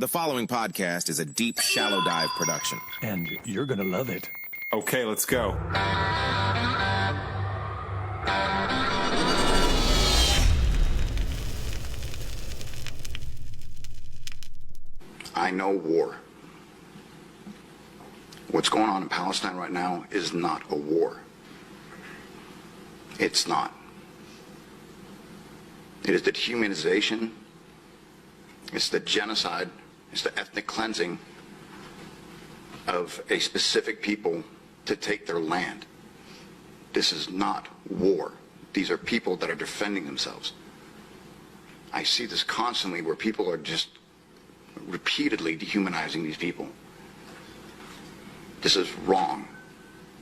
The following podcast is a deep, shallow dive production. And you're gonna love it. Okay, let's go. I know war. What's going on in Palestine right now is not a war. It's not. It is the dehumanization, it's the genocide, it's the ethnic cleansing of a specific people to take their land. This is not war. These are people that are defending themselves. I see this constantly where people are just repeatedly dehumanizing these people. This is wrong.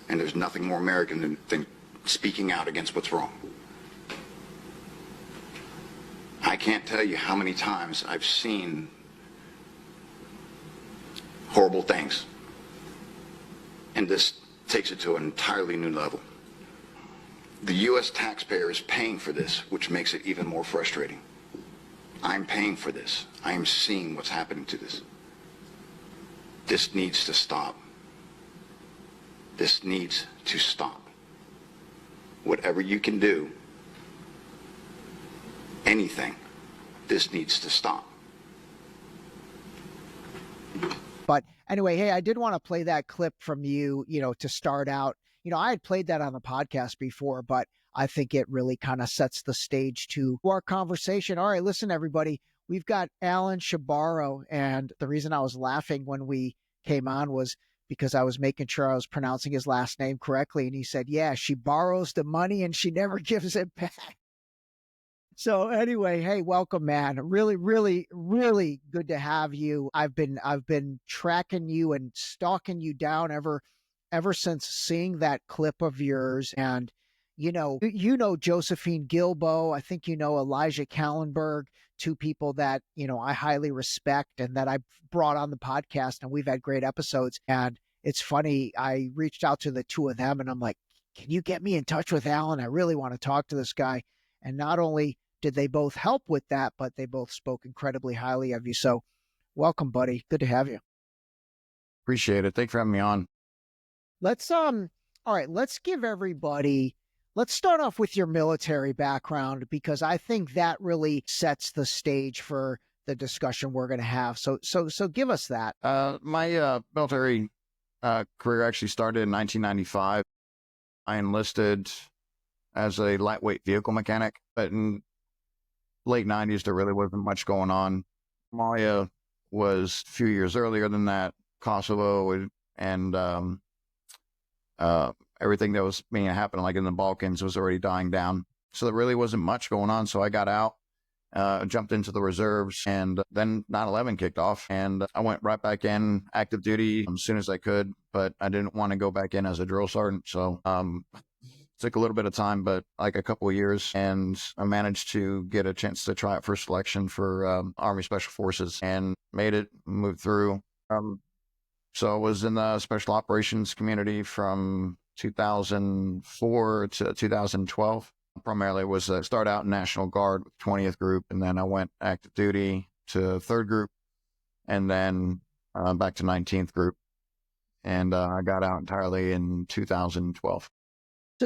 And there's nothing more American than speaking out against what's wrong. I can't tell you how many times I've seen horrible things. And this takes it to an entirely new level. The U.S. taxpayer is paying for this, which makes it even more frustrating. I'm paying for this. I am seeing what's happening to this. This needs to stop. This needs to stop. Whatever you can do, anything, this needs to stop. But anyway, hey, I did want to play that clip from you, to start out. I had played that on the podcast before, but I think it really kind of sets the stage to our conversation. All right, listen, everybody, we've got Alan Shebaro. And the reason I was laughing when we came on was because I was making sure I was pronouncing his last name correctly. And he said, yeah, she borrows the money and she never gives it back. So anyway, hey, welcome, man. Really, really, really good to have you. I've been tracking you and stalking you down ever since seeing that clip of yours. And you know Josephine Gilbo. I think Elijah Kallenberg, two people that I highly respect and that I brought on the podcast, and we've had great episodes. And it's funny, I reached out to the two of them and I'm like, can you get me in touch with Alan? I really want to talk to this guy. And not only did they both help with that, but they both spoke incredibly highly of you. So welcome, buddy. Good to have you. Appreciate it. Thanks for having me on. Let's all right, let's start off with your military background, because I think that really sets the stage for the discussion we're going to have. So give us that. My military career actually started in 1995. I enlisted as a lightweight vehicle mechanic, but in late 90s, there really wasn't much going on. Somalia was a few years earlier than that. Kosovo and everything that was being happening, like in the Balkans, was already dying down. So there really wasn't much going on. So I got out, jumped into the reserves, and then 9/11 kicked off, and I went right back in active duty as soon as I could, but I didn't want to go back in as a drill sergeant. So took a little bit of time, but like a couple of years, and I managed to get a chance to try out for selection for Army Special Forces and made it, moved through. So I was in the Special Operations community from 2004 to 2012. Primarily was start out in National Guard with 20th Group, and then I went active duty to 3rd Group, and then back to 19th Group. And I got out entirely in 2012.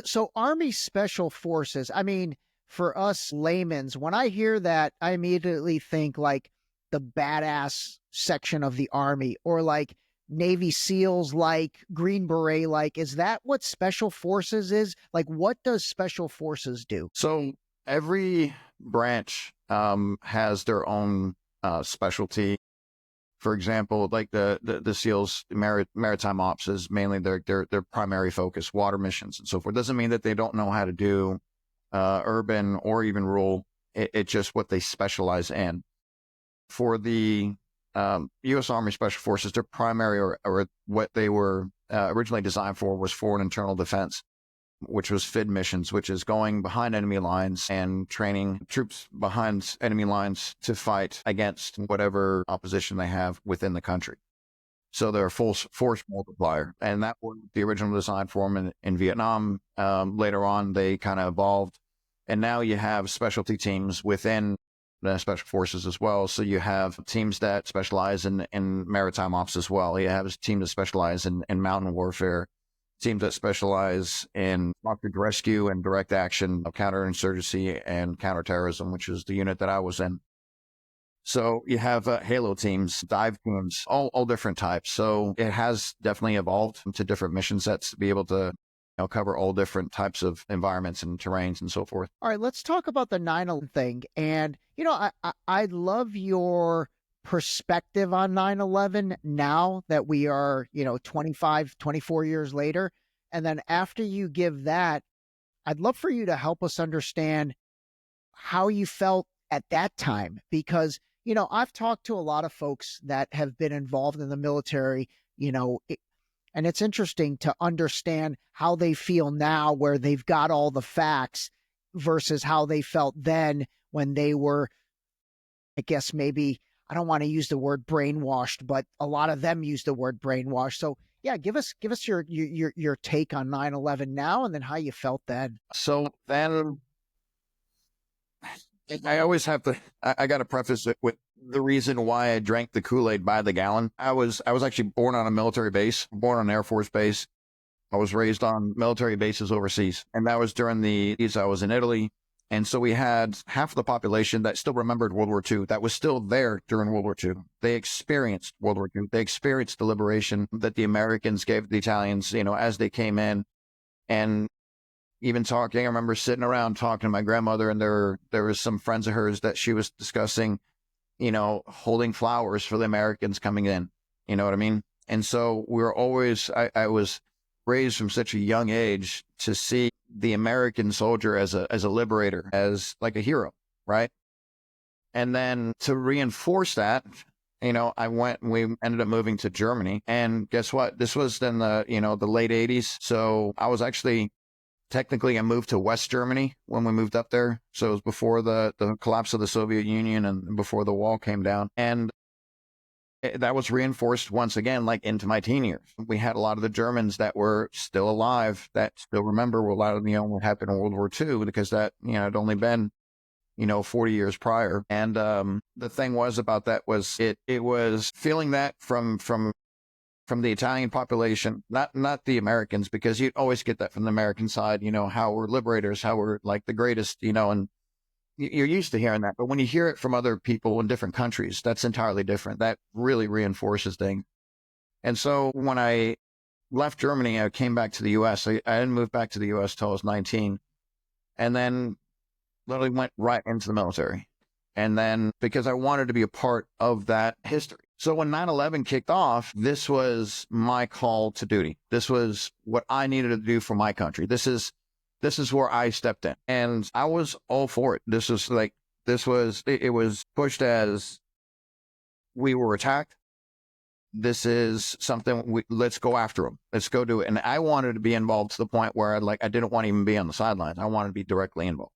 So Army Special Forces, I mean, for us laymen's, when I hear that, I immediately think like the badass section of the Army, or like Navy SEALs, like Green Beret, like, is that what Special Forces is? Like, what does Special Forces do? So every branch has their own specialty. For example, like the SEALs, maritime ops is mainly their primary focus, water missions and so forth. Doesn't mean that they don't know how to do urban or even rural. It's just what they specialize in. For the U.S. Army Special Forces, their primary or what they were originally designed for was foreign internal defense, which was FID missions, which is going behind enemy lines and training troops behind enemy lines to fight against whatever opposition they have within the country. So they're a full force multiplier. And that was the original design for them in Vietnam. Later on, they kind of evolved. And now you have specialty teams within special forces as well. So you have teams that specialize in maritime ops as well. You have teams that specialize in mountain warfare, teams that specialize in operative rescue and direct action, counterinsurgency and counterterrorism, which is the unit that I was in. So you have Halo teams, dive teams, all different types. So it has definitely evolved to different mission sets to be able to cover all different types of environments and terrains and so forth. All right, let's talk about the 9/11 thing. And, I love your perspective on 9/11 now that we are, 25, 24 years later. And then after you give that, I'd love for you to help us understand how you felt at that time, because, I've talked to a lot of folks that have been involved in the military, and it's interesting to understand how they feel now where they've got all the facts versus how they felt then when they were, I guess maybe, I don't want to use the word brainwashed, but a lot of them use the word brainwashed. So yeah, give us your take on 9/11 now, and then how you felt then. So then I always have to, I got to preface it with the reason why I drank the Kool-Aid by the gallon. I was actually born on a military base, born on an Air Force base. I was raised on military bases overseas. And that was during I was in Italy. And so we had half of the population that still remembered World War II, that was still there during World War II. They experienced World War II. They experienced the liberation that the Americans gave the Italians, as they came in. And even talking, I remember sitting around talking to my grandmother, and there was some friends of hers that she was discussing, holding flowers for the Americans coming in. You know what I mean? And so we were always, I was raised from such a young age to see the American soldier as a liberator, as like a hero, right? And then to reinforce that, we ended up moving to Germany. And guess what? This was in the late 80s. So I was actually, technically, I moved to West Germany when we moved up there. So it was before the collapse of the Soviet Union and before the wall came down. And that was reinforced once again, like into my teen years. We had a lot of the Germans that were still alive that still remember a lot of, what happened in World War II, because that, had only been, 40 years prior. And the thing was about that was it was feeling that from the Italian population, not the Americans, because you'd always get that from the American side, how we're liberators, how we're like the greatest, and you're used to hearing that. But when you hear it from other people in different countries, that's entirely different. That really reinforces things. And so when I left Germany, I came back to the U.S. I didn't move back to the U.S. till I was 19, and then literally went right into the military. And then because I wanted to be a part of that history. So when 9/11 kicked off, this was my call to duty. This was what I needed to do for my country. This is where I stepped in, and I was all for it. It was pushed as we were attacked. This is something, let's go after them. Let's go do it. And I wanted to be involved to the point where I didn't want to even be on the sidelines. I wanted to be directly involved.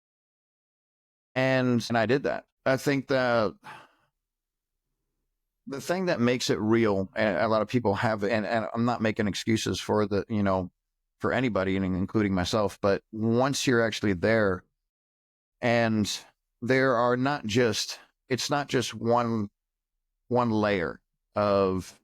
And I did that. I think the thing that makes it real, and a lot of people have, and I'm not making excuses for for anybody, including myself, but once you're actually there, and there are it's not just one layer of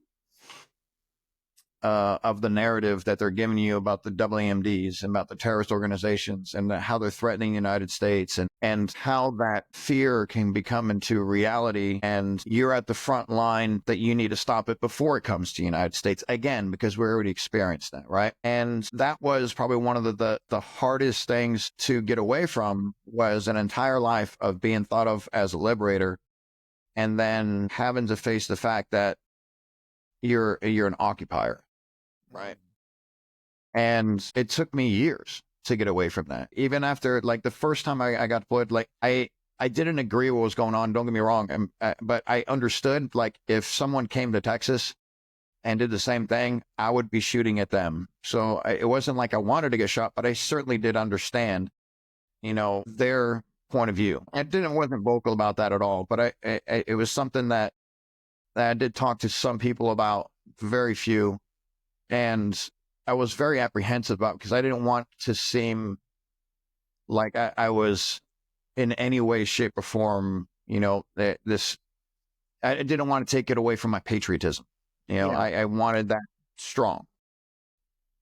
the narrative that they're giving you about the WMDs and about the terrorist organizations and how they're threatening the United States, and how that fear can become into reality. And you're at the front line that you need to stop it before it comes to the United States again, because we already experienced that, right? And that was probably one of the hardest things to get away from, was an entire life of being thought of as a liberator, and then having to face the fact that you're an occupier. Right. And it took me years to get away from that. Even after, the first time I got deployed, I didn't agree with what was going on. Don't get me wrong. But I understood, if someone came to Texas and did the same thing, I would be shooting at them. So it wasn't like I wanted to get shot, but I certainly did understand, their point of view. I wasn't vocal about that at all, but it was something that I did talk to some people about, very few. And I was very apprehensive about, because I didn't want to seem like I was in any way, shape, or form I didn't want to take it away from my patriotism. I wanted that strong.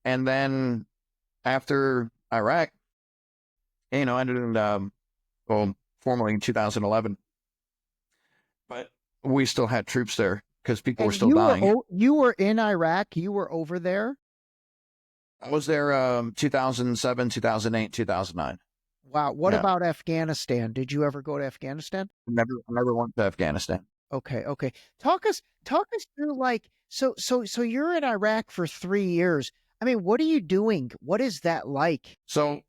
And then after Iraq, ended in, formally in 2011, but we still had troops there because people were still dying. You were in Iraq. You were over there. I was there 2007, 2008, 2009. Wow. What about Afghanistan? Did you ever go to Afghanistan? Never went to Afghanistan. Okay. Talk us through so you're in Iraq for 3 years. I mean, what are you doing? What is that like? So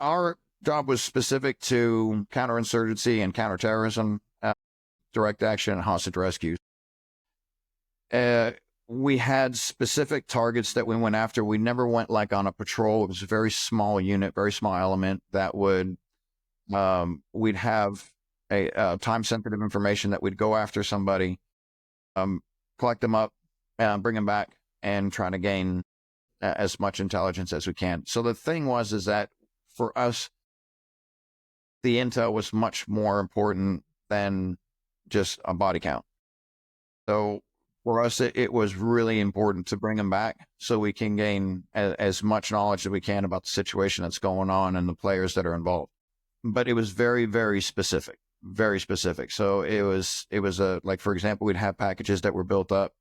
our job was specific to counterinsurgency and counterterrorism, direct action, and hostage rescue. We had specific targets that we went after. We never went like on a patrol. It was a very small unit, very small element that would, we'd have a time-sensitive information that we'd go after somebody, collect them up, bring them back, and try to gain as much intelligence as we can. So the thing is that for us, the intel was much more important than just a body count. So for us, it was really important to bring them back so we can gain as much knowledge as we can about the situation that's going on and the players that are involved. But it was very, very specific, very specific. So it was like, for example, we'd have packages that were built up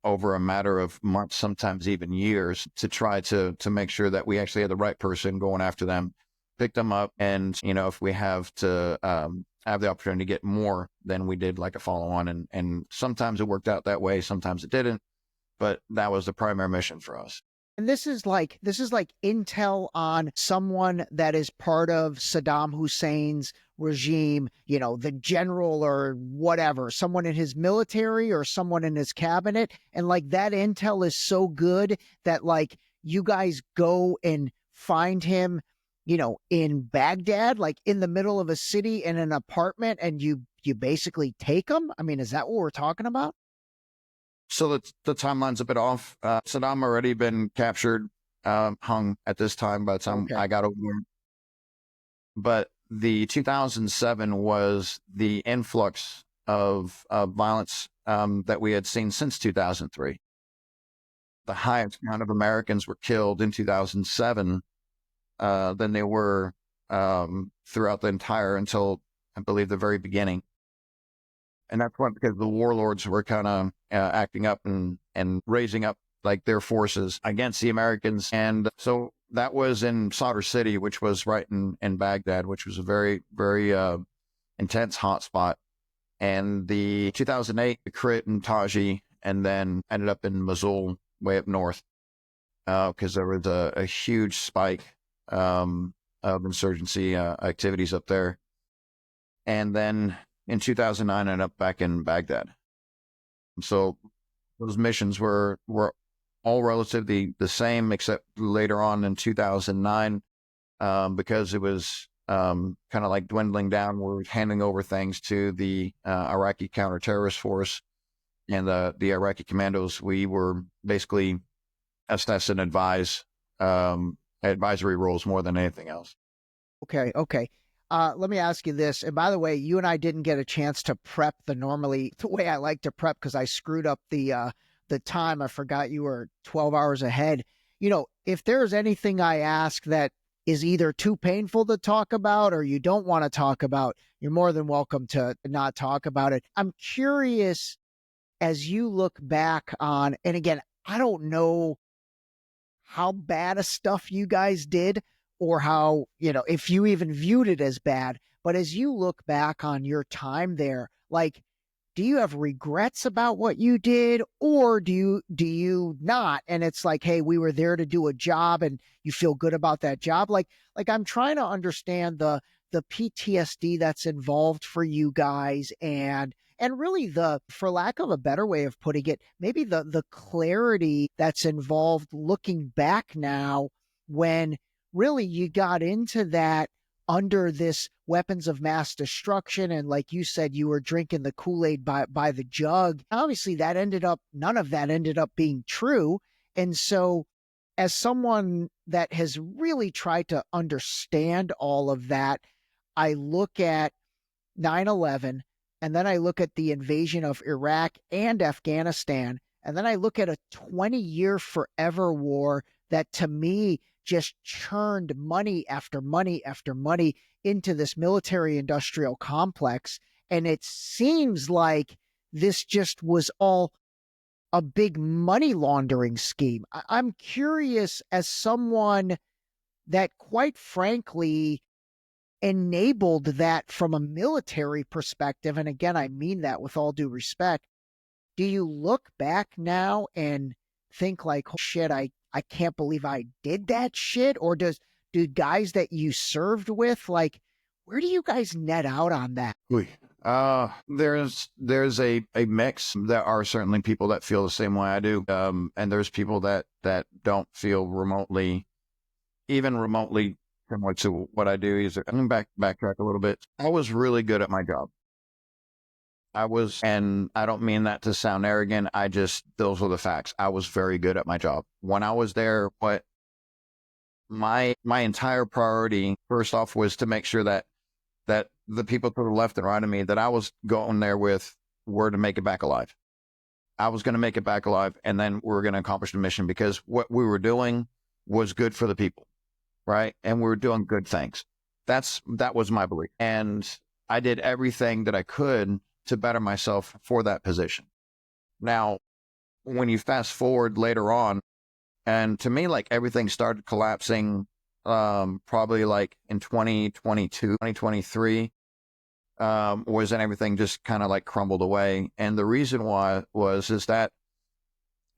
over a matter of months, sometimes even years, to try to make sure that we actually had the right person going after them, pick them up. And, if we have to have the opportunity to get more, then we did like a follow-on. And sometimes it worked out that way, sometimes it didn't. But that was the primary mission for us. And this is like intel on someone that is part of Saddam Hussein's regime, the general or whatever, someone in his military or someone in his cabinet. And like that intel is so good that like you guys go and find him, in Baghdad, like in the middle of a city in an apartment, and you basically take him. I mean, is that what we're talking about? So the timeline's a bit off. Saddam already been captured, hung at this time by the time I got over there. But the 2007 was the influx of violence that we had seen since 2003. The highest amount of Americans were killed in 2007 than they were throughout the entire, until I believe the very beginning. And that's what, because the warlords were kind of acting up and raising up like their forces against the Americans. And so that was in Sadr City, which was right in Baghdad, which was a very, very intense hotspot. And the 2008, Tikrit and Taji, and then ended up in Mosul, way up north, because there was a huge spike of insurgency activities up there. And then in 2009, I ended up back in Baghdad. So those missions were all relatively the same, except later on in 2009, because it was kind of like dwindling down. We're handing over things to the Iraqi counterterrorist force and the Iraqi commandos. We were basically assess and advise, advisory roles more than anything else. Okay. Let me ask you this. And by the way, you and I didn't get a chance to prep the way I like to prep, because I screwed up the time. I forgot you were 12 hours ahead. If there's anything I ask that is either too painful to talk about or you don't want to talk about, you're more than welcome to not talk about it. I'm curious, as you look back on, and again, I don't know how bad of stuff you guys did, or how, if you even viewed it as bad, but as you look back on your time there, like, do you have regrets about what you did, or do you not? And it's like, hey, we were there to do a job and you feel good about that job. Like I'm trying to understand the PTSD that's involved for you guys, and really for lack of a better way of putting it, maybe the clarity that's involved looking back now, when really you got into that under this weapons of mass destruction. And like you said, you were drinking the Kool-Aid by the jug. Obviously none of that ended up being true. And so as someone that has really tried to understand all of that, I look at 9/11, and then I look at the invasion of Iraq and Afghanistan, and then I look at a 20-year forever war that to me just churned money after money after money into this military industrial complex. And it seems like this just was all a big money laundering scheme. I'm curious, as someone that quite frankly enabled that from a military perspective, and again, I mean that with all due respect, do you look back now and think like, oh, shit, I can't believe I did that shit? Or do guys that you served with, like, where do you guys net out on that? There's a mix. There are certainly people that feel the same way I do. And there's people that don't feel even remotely similar to what I do. I'm going to backtrack a little bit. I was really good at my job. And I don't mean that to sound arrogant. Those were the facts. I was very good at my job. When I was there, what my entire priority, first off, was to make sure that the people to the left and right of me that I was going there with were to make it back alive. I was going to make it back alive, and then we were going to accomplish the mission, because what we were doing was good for the people, right? And we were doing good things. That was my belief. And I did everything that I could to better myself for that position. Now, when you fast forward later on, and to me, like, everything started collapsing probably like in 2022, 2023, was when everything just kind of like crumbled away. And the reason why is that,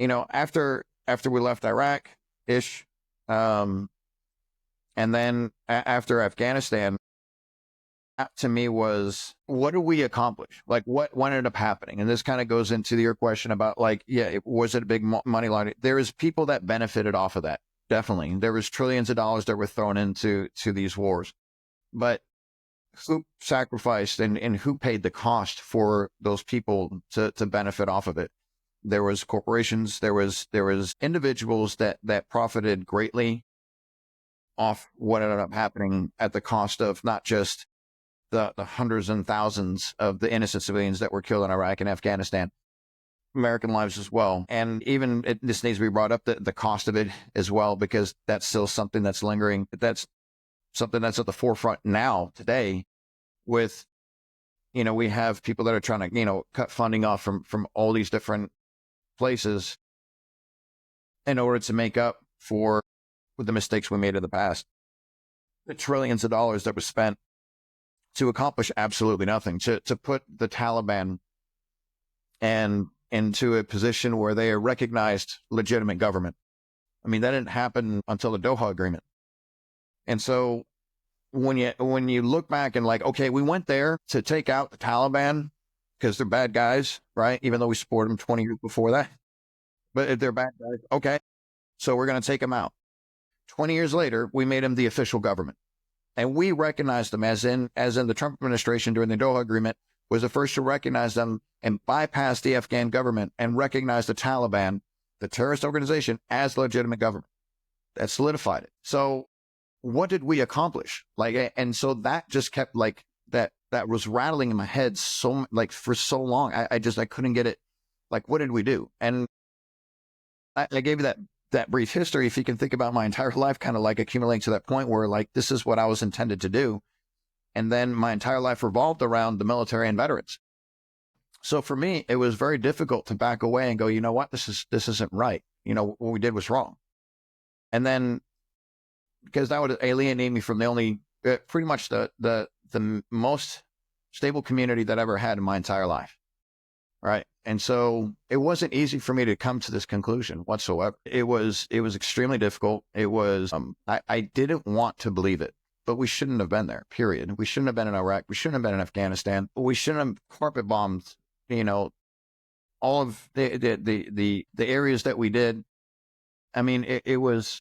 after we left Iraq-ish, and then after Afghanistan, that to me was, what did we accomplish? Like, what ended up happening? And this kind of goes into your question about, like, was it a big money laundering? There is people that benefited off of that. Definitely. There was trillions of dollars that were thrown into these wars. But who sacrificed and who paid the cost for those people to benefit off of it? There was corporations, there was individuals that profited greatly off what ended up happening at the cost of not just the hundreds and thousands of the innocent civilians that were killed in Iraq and Afghanistan, American lives as well. And even this needs to be brought up, the cost of it as well, because that's still something that's lingering. That's something that's at the forefront now today with, we have people that are trying to, cut funding off from all these different places in order to make up for the mistakes we made in the past. The trillions of dollars that were spent to accomplish absolutely nothing, to put the Taliban and into a position where they are recognized legitimate government. I mean, that didn't happen until the Doha Agreement. And so when you look back and like, okay, we went there to take out the Taliban because they're bad guys, right? Even though we supported them 20 years before that. But if they're bad guys, okay, so we're going to take them out. 20 years later, we made them the official government. And we recognized them as in the Trump administration during the Doha Agreement was the first to recognize them and bypass the Afghan government and recognize the Taliban, the terrorist organization, as legitimate government. That solidified it. So what did we accomplish? Like, and so that just kept like that was rattling in my head so like for so long. I couldn't get it. Like, what did we do? And I gave you that brief history. If you can think about my entire life, kind of like accumulating to that point where like, this is what I was intended to do. And then my entire life revolved around the military and veterans. So for me, it was very difficult to back away and go, you know what, this isn't right. What we did was wrong. And then, because that would alienate me from the only, pretty much the most stable community that I ever had in my entire life. Right. And so it wasn't easy for me to come to this conclusion whatsoever. It was extremely difficult. It was, I didn't want to believe it. But we shouldn't have been there, period. We shouldn't have been in Iraq. We shouldn't have been in Afghanistan. We shouldn't have carpet bombed, all of the areas that we did. I mean, it was,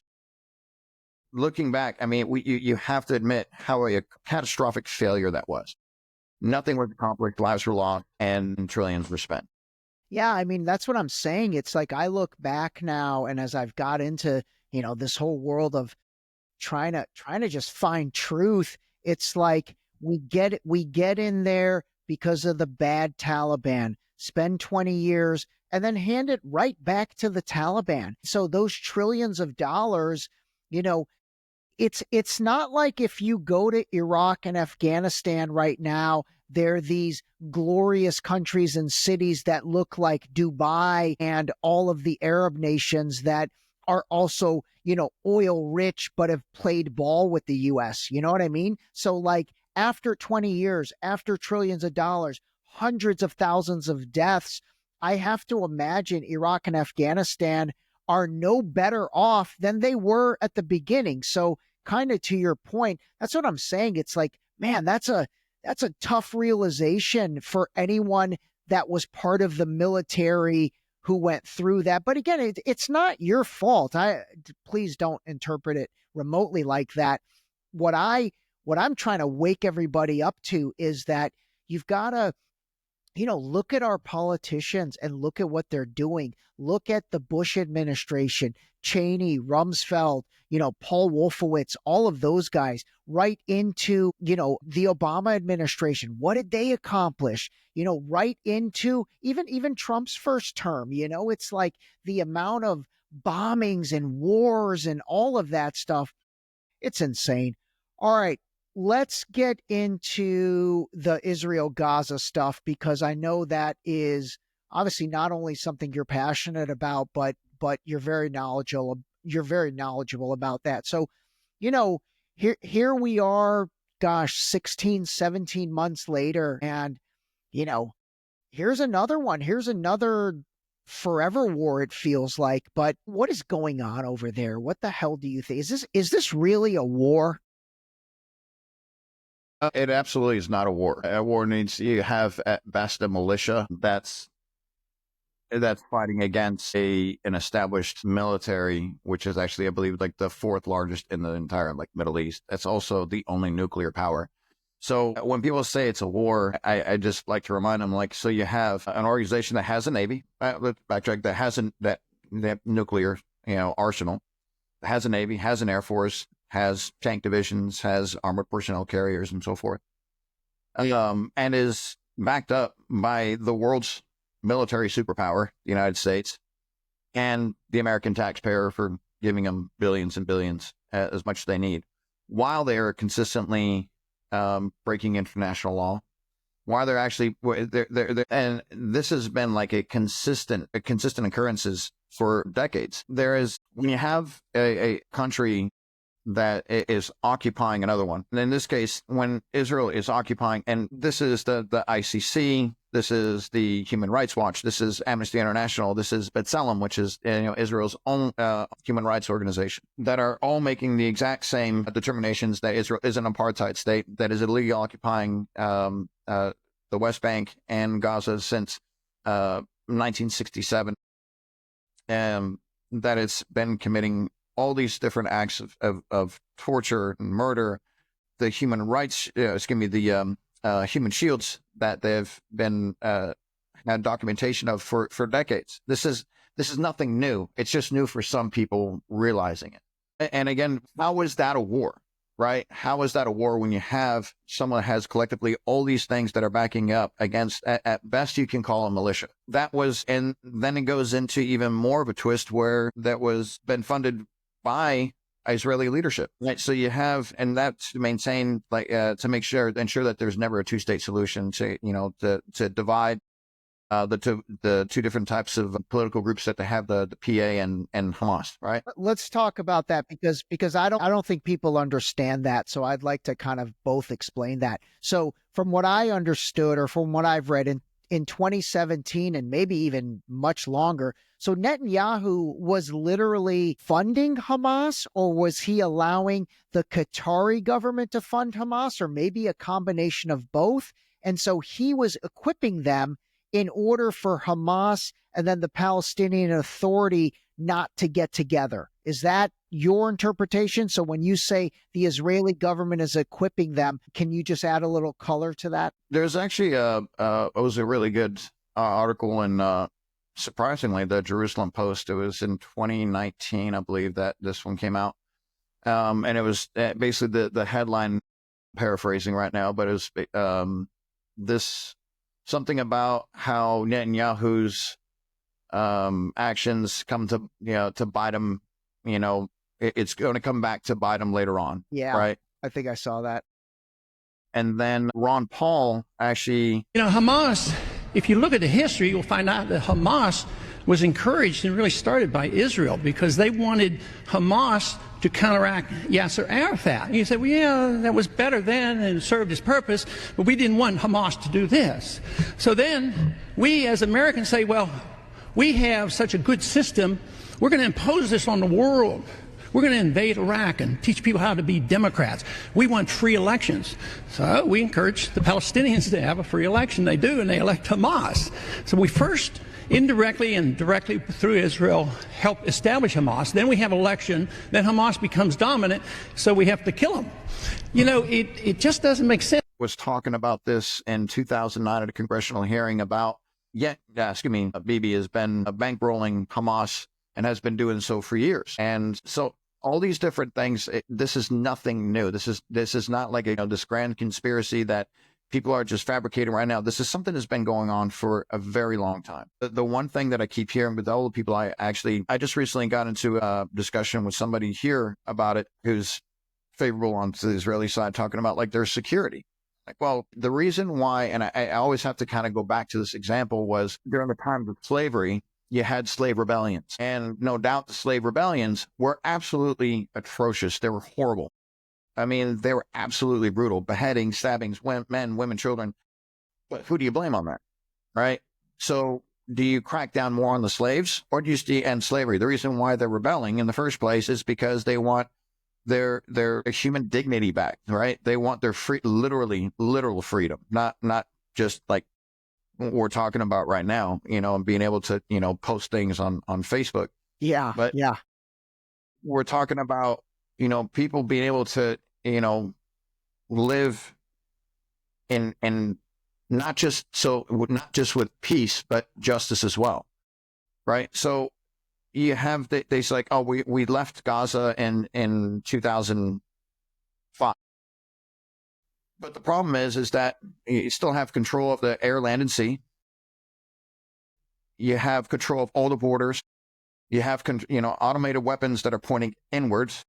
looking back, I mean, you have to admit how a catastrophic failure that was. Nothing was accomplished, lives were lost, and trillions were spent. Yeah, I mean, that's what I'm saying. It's like I look back now, and as I've got into, this whole world of trying to just find truth, it's like we get in there because of the bad Taliban, spend 20 years, and then hand it right back to the Taliban. So those trillions of dollars, you know, it's not like if you go to Iraq and Afghanistan right now, they're these glorious countries and cities that look like Dubai and all of the Arab nations that are also, oil rich, but have played ball with the US. You know what I mean? So like after 20 years, after trillions of dollars, hundreds of thousands of deaths, I have to imagine Iraq and Afghanistan are no better off than they were at the beginning. So kind of to your point, that's what I'm saying. It's like, man, that's a tough realization for anyone that was part of the military who went through that. But again, it's not your fault. Please don't interpret it remotely like that. What I'm trying to wake everybody up to is that you've got to, look at our politicians and look at what they're doing. Look at the Bush administration, Cheney, Rumsfeld, Paul Wolfowitz, all of those guys, right into, the Obama administration. What did they accomplish? Right into even Trump's first term. It's like the amount of bombings and wars and all of that stuff. It's insane. All right. Let's get into the Israel-Gaza stuff, because I know that is obviously not only something you're passionate about, but you're very knowledgeable. You're very knowledgeable about that. So, here we are, 16, 17 months later, and here's another one. Here's another forever war, it feels like. But what is going on over there? What the hell do you think? Is this really a war? It absolutely is not a war. A war needs, you have at best a militia that's fighting against an established military, which is actually, I believe, like the fourth largest in the entire Middle East. That's also the only nuclear power. So when people say it's a war, I just like to remind them, so you have an organization that has a navy, let's backtrack, that has that nuclear, arsenal, has a navy, has an air force, has tank divisions, has armored personnel carriers, and so forth, and is backed up by the world's military superpower, the United States, and the American taxpayer for giving them billions and billions, as much as they need, while they are consistently breaking international law, while they're actually, and this has been like a consistent occurrences for decades. When you have a country that is occupying another one. And in this case, when Israel is occupying, and this is the ICC, this is the Human Rights Watch, this is Amnesty International, this is B'Tselem, which is Israel's own human rights organization, that are all making the exact same determinations that Israel is an apartheid state that is illegally occupying the West Bank and Gaza since 1967, that it's been committing all these different acts of torture and murder, the human rights, the human shields that they've been had documentation of for decades. This is nothing new. It's just new for some people realizing it. And again, how is that a war, right? How is that a war when you have someone that has collectively all these things that are backing up against, at best you can call a militia? And then it goes into even more of a twist where that was been funded by Israeli leadership, right? So you have, and that's to maintain, to ensure that there's never a two-state solution, to divide the two different types of political groups that they have, the PA and Hamas, right? Let's talk about that, because I don't think people understand that. So I'd like to kind of both explain that. So from what I understood, or from what I've read in 2017, and maybe even much longer, so Netanyahu was literally funding Hamas, or was he allowing the Qatari government to fund Hamas, or maybe a combination of both? And so he was equipping them in order for Hamas and then the Palestinian Authority not to get together. Is that your interpretation? So when you say the Israeli government is equipping them, can you just add a little color to that? There's actually it was a really good article in, surprisingly, the Jerusalem Post. It was in 2019, I believe, that this one came out. And it was basically the headline paraphrasing right now, but it was this something about how Netanyahu's actions come to, to bite him, it's going to come back to bite him later on. Yeah. Right. I think I saw that. And then Ron Paul actually, Hamas, if you look at the history, you'll find out that Hamas was encouraged and really started by Israel because they wanted Hamas to counteract Yasser Arafat. And you say, well, yeah, that was better then and served its purpose, but we didn't want Hamas to do this. So then we as Americans say, well, we have such a good system, we're going to impose this on the world. We're going to invade Iraq and teach people how to be Democrats. We want free elections. So we encourage the Palestinians to have a free election. They do, and they elect Hamas. So we first, indirectly and directly through Israel, help establish Hamas. Then we have election. Then Hamas becomes dominant, so we have to kill them. It just doesn't make sense. Was talking about this in 2009 at a congressional hearing about, Bibi has been bankrolling Hamas and has been doing so for years. And so all these different things, this is nothing new. This is not like this grand conspiracy that people are just fabricating right now. This is something that's been going on for a very long time. The one thing that I keep hearing with all the people, I just recently got into a discussion with somebody here about it who's favorable on the Israeli side, talking about like their security. Like, well, the reason why, and I always have to kind of go back to this example, was during the time of slavery, you had slave rebellions. And no doubt the slave rebellions were absolutely atrocious. They were horrible. I mean, they were absolutely brutal. Beheadings, stabbings, men, women, children. But who do you blame on that? Right? So do you crack down more on the slaves, or do you end slavery? The reason why they're rebelling in the first place is because they want their human dignity back, right? They want their literal freedom, not just like what we're talking about right now, and being able to, post things on Facebook. Yeah. But yeah, we're talking about, people being able to, live in not just with peace, but justice as well. Right. So you have they say like, oh, we left Gaza in 2005. But the problem is that you still have control of the air, land, and sea. You have control of all the borders. You have, automated weapons that are pointing inwards,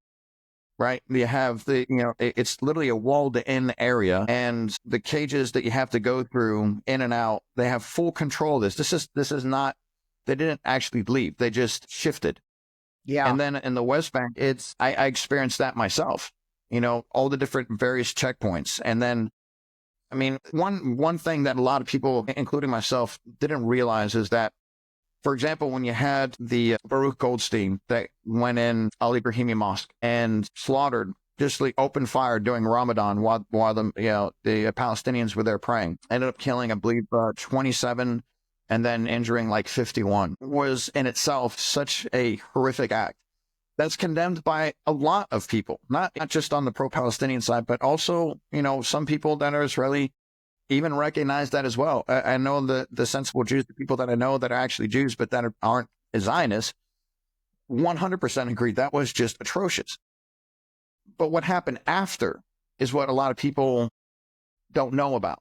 right? You have it's literally a walled-in area, and the cages that you have to go through in and out, they have full control of this. This is not, they didn't actually leave. They just shifted. Yeah. And then in the West Bank, I experienced that myself. All the different various checkpoints. And then, I mean, one thing that a lot of people, including myself, didn't realize is that, for example, when you had the Baruch Goldstein that went in Ali Brahimi Mosque and slaughtered, just like open fire during Ramadan while the Palestinians were there praying, ended up killing, I believe, 27 and then injuring like 51, was in itself such a horrific act. That's condemned by a lot of people, not just on the pro-Palestinian side, but also, some people that are Israeli even recognize that as well. I know the sensible Jews, the people that I know that are actually Jews, but that aren't Zionists, 100% agree that was just atrocious. But what happened after is what a lot of people don't know about.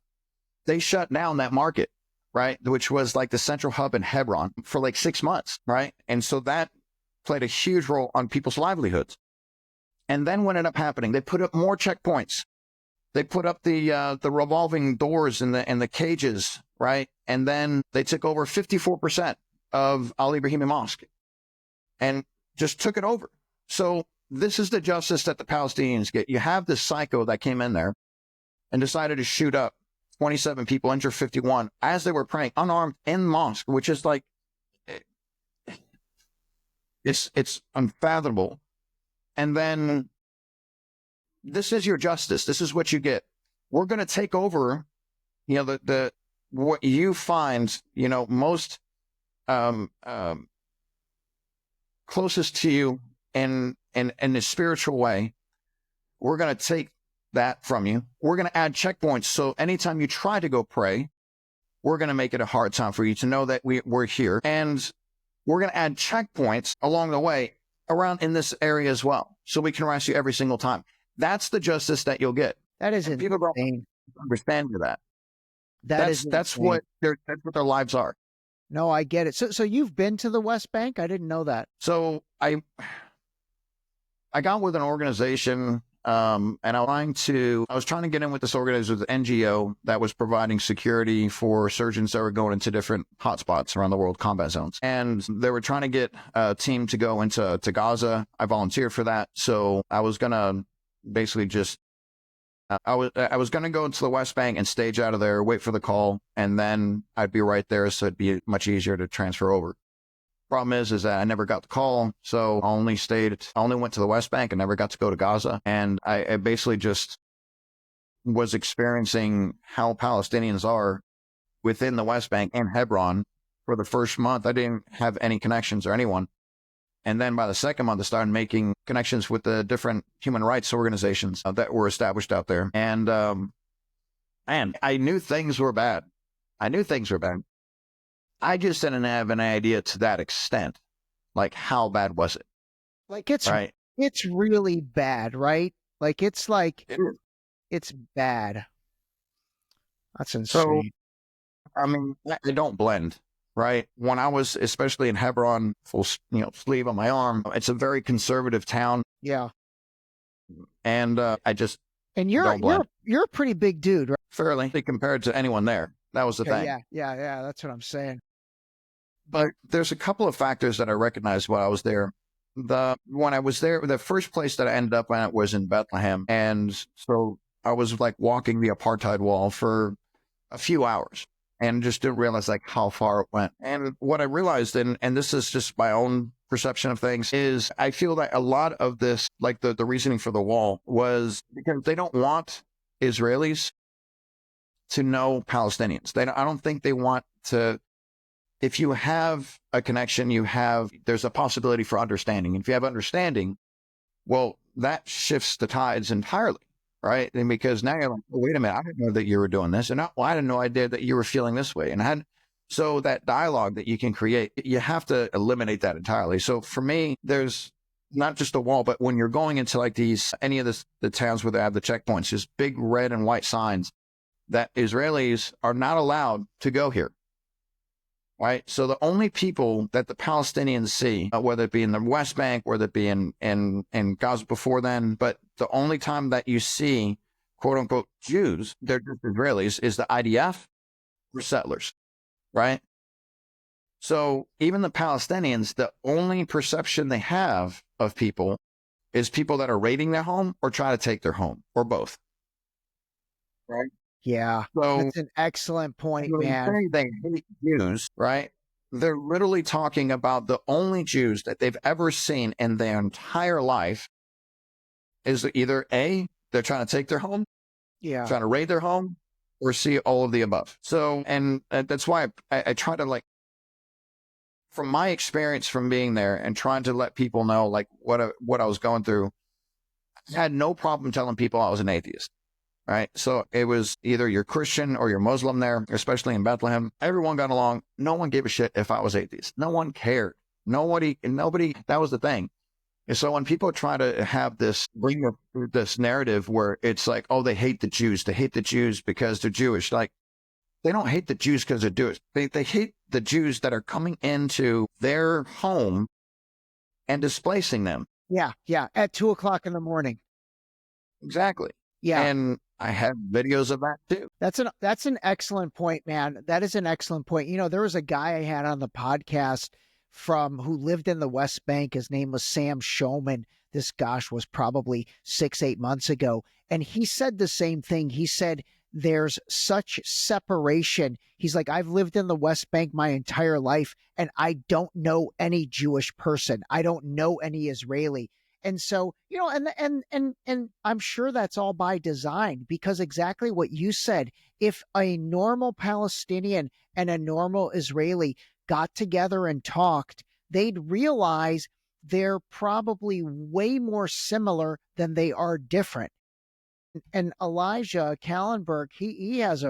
They shut down that market, right, which was like the central hub in Hebron for like 6 months, right? And so that played a huge role on people's livelihoods. And then what ended up happening, they put up more checkpoints. They put up the revolving doors and the cages, right? And then they took over 54% of Ali Brahimi Mosque and just took it over. So this is the justice that the Palestinians get. You have this psycho that came in there and decided to shoot up 27 people, injure 51 as they were praying unarmed in mosque, which is like, it's unfathomable. And then this is your justice. This is what you get. We're going to take over, the what you find, most closest to you in a spiritual way. We're going to take that from you. We're going to add checkpoints. So anytime you try to go pray, we're going to make it a hard time for you to know that we're here. And we're going to add checkpoints along the way around in this area as well. So we can arrest you every single time. That's the justice that you'll get. That is And people don't insane. understand that. That's That's insane. what their lives are. No, I get it. So you've been to the West Bank? I didn't know that. So I got with an organization, and I was trying to get in with this organization, with the NGO that was providing security for surgeons that were going into different hotspots around the world, combat zones. And they were trying to get a team to go into Gaza. I volunteered for that. So I was going to basically just, I was going to go into the West Bank and stage out of there, wait for the call, and then I'd be right there. So it'd be much easier to transfer over. Problem is that I never got the call, so I only went to the West Bank and never got to go to Gaza. And I basically just was experiencing how Palestinians are within the West Bank and Hebron for the first month. I didn't have any connections or anyone. And then by the second month, I started making connections with the different human rights organizations that were established out there. And I knew things were bad. I just didn't have an idea to that extent. Like, how bad was it? Like, it's Right. it's really bad, right? Like, it's bad. That's insane. So, I mean, I don't blend, right? When I was, especially in Hebron, full, sleeve on my arm, it's a very conservative town. Yeah. And I just And don't blend. you're a pretty big dude, right? Fairly compared to anyone there. That was the Okay, thing. yeah. That's what I'm saying. But there's a couple of factors that I recognized while I was there. When I was there, the first place that I ended up at was in Bethlehem. And so I was like walking the apartheid wall for a few hours and just didn't realize like how far it went. And what I realized, and this is just my own perception of things, is I feel that a lot of this, like the reasoning for the wall, was because they don't want Israelis to know Palestinians. I don't think they want to. If you have a connection, there's a possibility for understanding. And if you have understanding, well, that shifts the tides entirely, right? And because now you're like, oh, wait a minute, I didn't know that you were doing this. And I had no idea that you were feeling this way. And so that dialogue that you can create, you have to eliminate that entirely. So for me, there's not just a wall, but when you're going into like any of the towns where they have the checkpoints, there's big red and white signs that Israelis are not allowed to go here. Right. So the only people that the Palestinians see, whether it be in the West Bank, whether it be in Gaza before then, but the only time that you see, quote unquote, Jews, they're just Israelis, is the IDF or settlers. Right. So even the Palestinians, the only perception they have of people is people that are raiding their home or try to take their home, or both. Right. Yeah, So that's an excellent point, when man. they hate Jews, right? They're literally talking about the only Jews that they've ever seen in their entire life is either A, they're trying to take their home, Yeah. trying to raid their home, or C, all of the above. So, and that's why I try to, like, from my experience from being there and trying to let people know like what I was going through, I had no problem telling people I was an atheist. Right. So it was either you're Christian or you're Muslim there, especially in Bethlehem. Everyone got along. No one gave a shit if I was atheist. No one cared. Nobody, that was the thing. And so when people try to have bring this narrative where it's like, oh, they hate the Jews. They hate the Jews because they're Jewish. Like, they don't hate the Jews because they're Jewish. They hate the Jews that are coming into their home and displacing them. Yeah. At 2:00 in the morning. Exactly. Yeah. And I have videos of that too. That's an excellent point, man. That is an excellent point. There was a guy I had on the podcast who lived in the West Bank. His name was Sam Showman. This, was probably 6-8 months ago. And he said the same thing. He said, there's such separation. He's like, I've lived in the West Bank my entire life, and I don't know any Jewish person. I don't know any Israeli. And so, and I'm sure that's all by design, because exactly what you said, if a normal Palestinian and a normal Israeli got together and talked, they'd realize they're probably way more similar than they are different. And Elijah Kallenberg, he has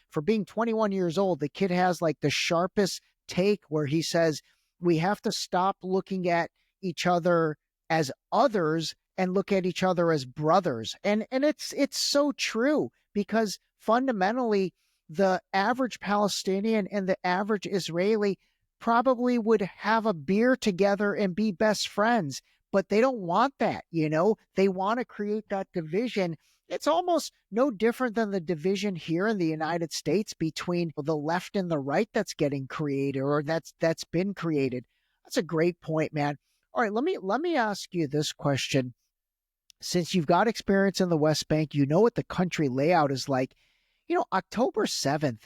for being 21 years old, the kid has like the sharpest take where he says, we have to stop looking at each other as others and look at each other as brothers. And it's so true, because fundamentally the average Palestinian and the average Israeli probably would have a beer together and be best friends, but they don't want that. They want to create that division. It's almost no different than the division here in the United States between the left and the right that's getting created, or that's been created. That's a great point, man. All right, let me ask you this question. Since you've got experience in the West Bank, you know what the country layout is like. October 7th,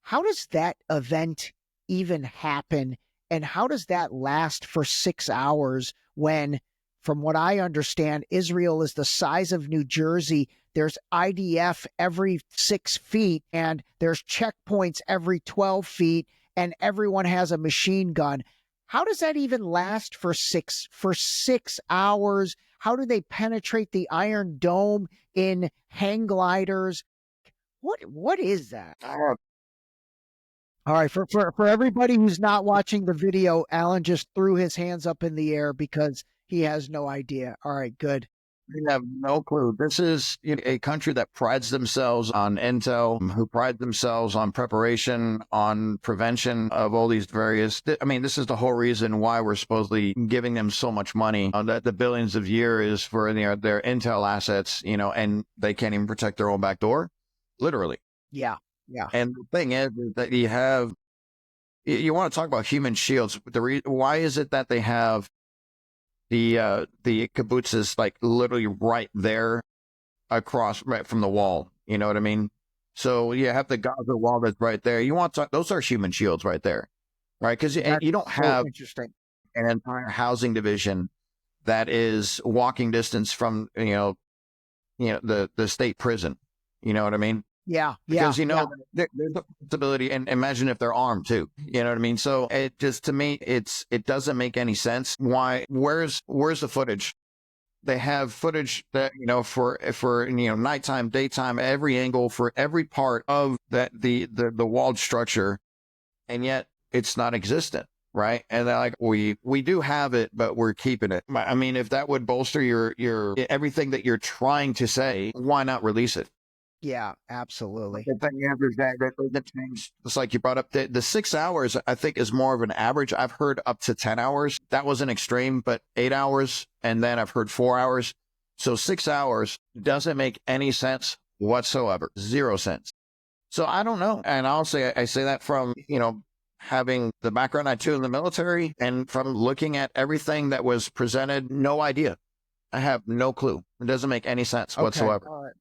how does that event even happen? And how does that last for 6 hours when, from what I understand, Israel is the size of New Jersey? There's IDF every 6 feet, and there's checkpoints every 12 feet, and everyone has a machine gun. How does that even last for 6 hours? How do they penetrate the Iron Dome in hang gliders? What is that? All right, for everybody who's not watching the video, Alan just threw his hands up in the air because he has no idea. All right, good. We have no clue. This is a country that prides themselves on intel, who pride themselves on preparation, on prevention of all these various. This is the whole reason why we're supposedly giving them so much money, that the billions of years for their intel assets, and they can't even protect their own back door, literally. Yeah, yeah. And the thing is that you want to talk about human shields. Why is it that they have the kibbutzes like literally right there across, right from the wall? You know what I mean? So you have the Gaza wall that's right there. You want to, those are human shields right there, right? Because you don't have an entire housing division that is walking distance from the state prison. You know what I mean? Yeah, because there's a possibility, and imagine if they're armed too. You know what I mean? So it just, to me, it doesn't make any sense. Why? Where's the footage? They have footage that for nighttime, daytime, every angle for every part of that the walled structure, and yet it's not existent, right? And they're like, we do have it, but we're keeping it. I mean, if that would bolster your everything that you're trying to say, why not release it? Yeah, absolutely. The thing is that change. It's like you brought up the 6 hours, I think, is more of an average. I've heard up to 10 hours. That was an extreme, but 8 hours. And then I've heard 4 hours. So 6 hours doesn't make any sense whatsoever. 0 sense. So I don't know. And I say that from, having the background I do in the military, and from looking at everything that was presented, no idea. I have no clue. It doesn't make any sense whatsoever. All right.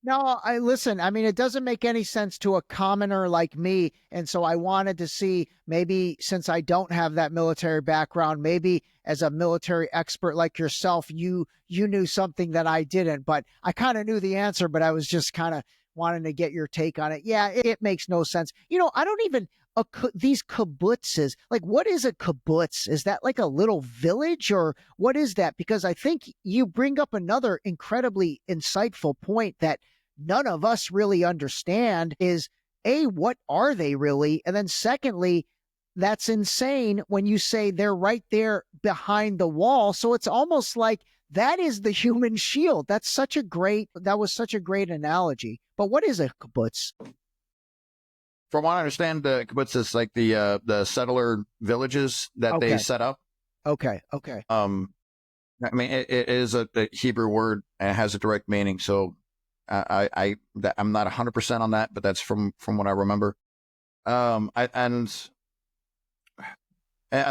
No, listen, it doesn't make any sense to a commoner like me. And so I wanted to see, maybe since I don't have that military background, maybe as a military expert like yourself, you knew something that I didn't, but I kind of knew the answer, but I was just kind of wanting to get your take on it. Yeah, it makes no sense. I don't even, these kibbutzes, like, what is a kibbutz? Is that like a little village, or what is that? Because I think you bring up another incredibly insightful point that none of us really understand is, A, what are they really? And then secondly, that's insane when you say they're right there behind the wall. So it's almost like that is the human shield. That was such a great analogy. But what is a kibbutz? From what I understand, the kibbutz is like the settler villages that they set up. Okay. It is a Hebrew word, and it has a direct meaning. So I'm not 100% on that, but that's from what I remember. I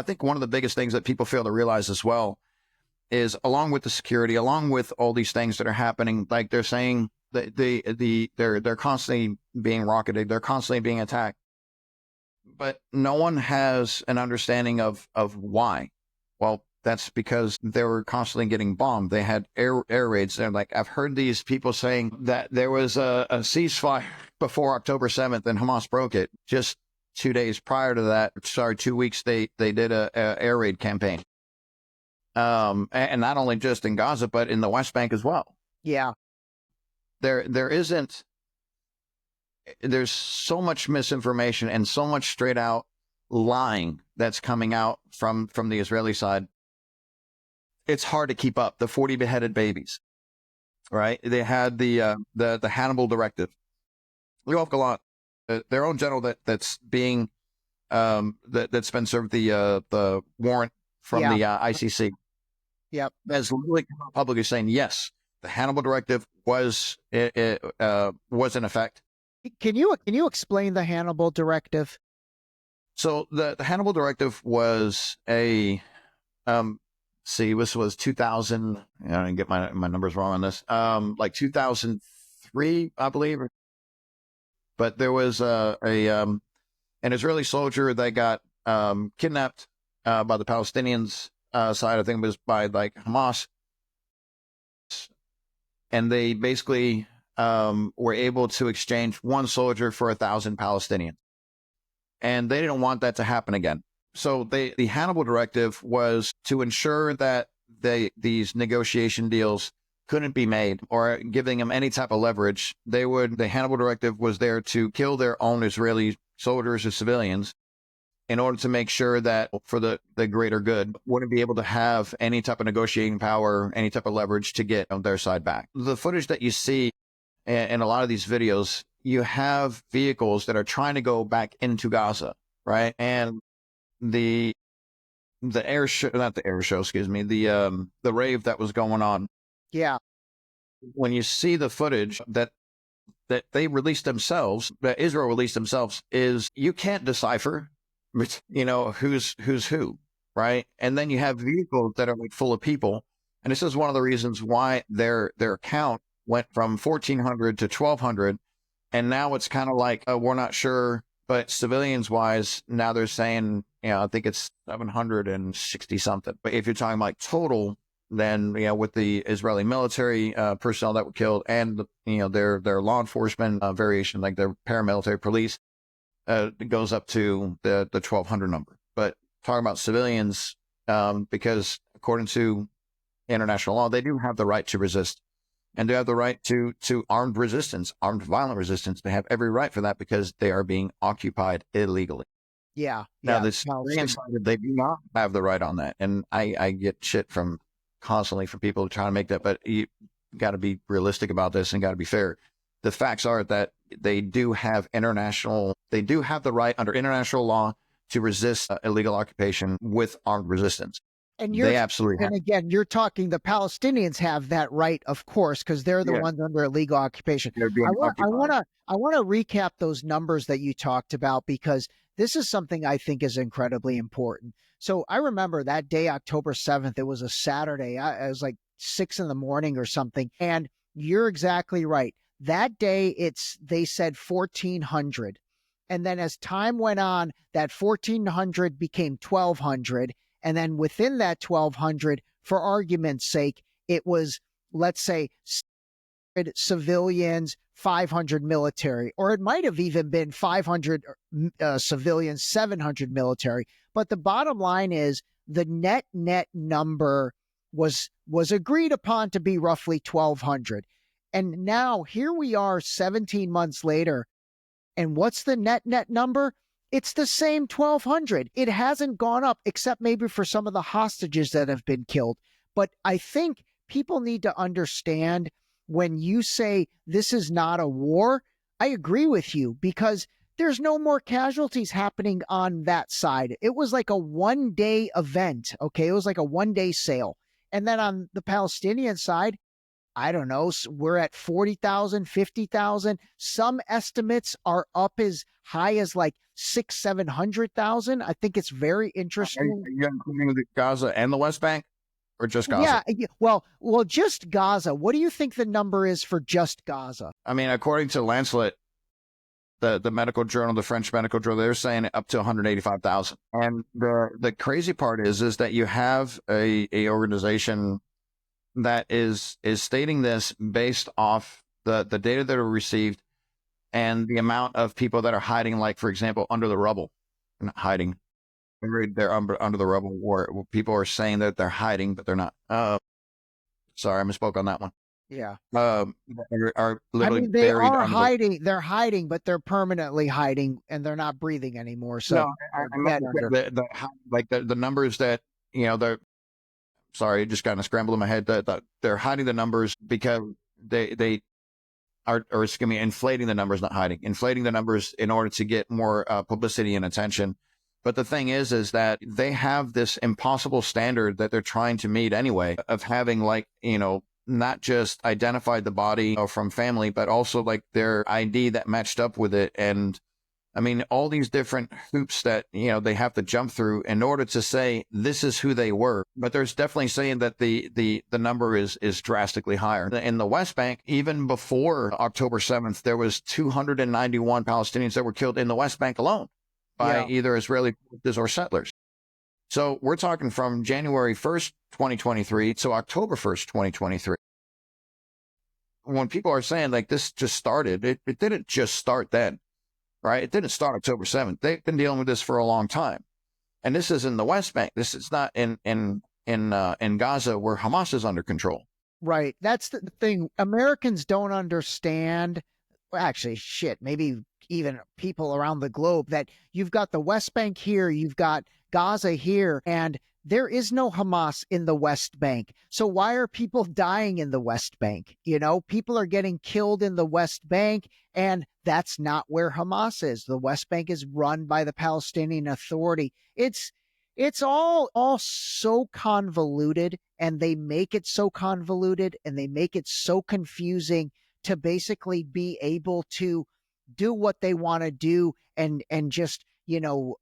think one of the biggest things that people fail to realize as well is, along with the security, along with all these things that are happening, like they're saying that they're constantly being rocketed, they're constantly being attacked, but no one has an understanding of why. Well, that's because they were constantly getting bombed. They had air raids. They're like, I've heard these people saying that there was a ceasefire before October 7th and Hamas broke it. Just 2 days prior to that, 2 weeks, they did a air raid campaign. And not only just in Gaza, but in the West Bank as well. Yeah. There's so much misinformation and so much straight out lying that's coming out from the Israeli side. it's hard to keep up. The 40 beheaded babies, right? They had the Hannibal Directive. Yoav Galant, their own general that's being that's been served the warrant from the ICC. Yep. Has literally come out publicly saying yes, the Hannibal Directive was in effect. Can you explain the Hannibal Directive? So the Hannibal Directive was a this was 2000. I didn't get my numbers wrong on this. Like 2003, I believe. But there was an Israeli soldier that got kidnapped by the Palestinians side. I think it was by like Hamas, and they basically were able to exchange one soldier for 1,000 Palestinians, and they didn't want that to happen again. So the Hannibal Directive was to ensure that these negotiation deals couldn't be made or giving them any type of leverage. The Hannibal Directive was there to kill their own Israeli soldiers or civilians in order to make sure that for the greater good wouldn't be able to have any type of negotiating power, any type of leverage to get their side back. The footage that you see in a lot of these videos, you have vehicles that are trying to go back into Gaza, right? And the air show, not the air show, excuse me, the rave that was going on. Yeah. When you see the footage that they released themselves, that Israel released themselves, is you can't decipher, you know, who's who, right? And then you have vehicles that are like full of people. And this is one of the reasons why their count went from 1,400 to 1,200. And now it's kind of like, we're not sure. But civilians wise, now they're saying, you know, I think it's 760 something. But if you're talking like total, then, you know, with the Israeli military personnel that were killed and, you know, their law enforcement variation, like their paramilitary police, it goes up to the 1,200 number. But talking about civilians, because according to international law, they do have the right to resist. And they have the right to armed resistance, armed violent resistance. They have every right for that because they are being occupied illegally. Yeah. Now, the Syrian side, they do not have the right on that. And I get shit constantly from people trying to make that, but you got to be realistic about this and got to be fair. The facts are that they do have the right under international law to resist illegal occupation with armed resistance. And they absolutely and again, you're talking the Palestinians have that right, of course, because they're the ones under illegal occupation. I want to recap those numbers that you talked about, because this is something I think is incredibly important. So I remember that day, October 7th, it was a Saturday. It was like 6 a.m. or something. And you're exactly right. That day, they said 1,400. And then as time went on, that 1,400 became 1,200. And then within that 1,200, for argument's sake, it was, let's say, 600 civilians, 500 military, or it might have even been 500 civilians, 700 military. But the bottom line is the net number was agreed upon to be roughly 1,200. And now here we are 17 months later. And what's the net number? It's the same 1,200. It hasn't gone up, except maybe for some of the hostages that have been killed. But I think people need to understand, when you say this is not a war, I agree with you, because there's no more casualties happening on that side. It was like a one-day event, okay? It was like a one-day sale. And then on the Palestinian side, I don't know, we're at 40,000, 50,000. Some estimates are up as high as like 600,000-700,000. I think it's very interesting. Are you including Gaza and the West Bank, or just Gaza? Yeah, well, just Gaza. What do you think the number is for just Gaza? I mean, according to Lancelet, the medical journal, the French medical journal, they're saying up to 185,000. And the crazy part is that you have a organization that is stating this based off the data that are received and the amount of people that are hiding, like, for example, under the rubble. They're not hiding. They're under the rubble, where people are saying that they're hiding, but they're not. Sorry, I misspoke on that one. Yeah. Are literally they buried are hiding. They're hiding, but they're permanently hiding, and they're not breathing anymore. So no, I meant the numbers that, you know, sorry, it just kind of scrambled in my head that they're hiding the numbers because they are, or excuse me, inflating the numbers, not hiding, inflating the numbers in order to get more publicity and attention. But the thing is that they have this impossible standard that they're trying to meet anyway of having, like, you know, not just identified the body from family, but also like their ID that matched up with it. And I mean, all these different hoops that, you know, they have to jump through in order to say this is who they were. But there's definitely saying that the number is drastically higher. In the West Bank, even before October 7th, there was 291 Palestinians that were killed in the West Bank alone by either Israeli forces or settlers. So we're talking from January 1st, 2023 to October 1st, 2023. When people are saying like this just started, it didn't just start then. Right? It didn't start October 7th. They've been dealing with this for a long time. And this is in the West Bank. This is not in Gaza where Hamas is under control. Right. That's the thing. Americans don't understand. Well, actually, shit, maybe even people around the globe, that you've got the West Bank here, you've got Gaza here, and there is no Hamas in the West Bank. So why are people dying in the West Bank? You know, people are getting killed in the West Bank, and that's not where Hamas is. The West Bank is run by the Palestinian Authority. It's all so convoluted, and they make it so convoluted, and they make it so confusing to basically be able to do what they want to do and just, you know,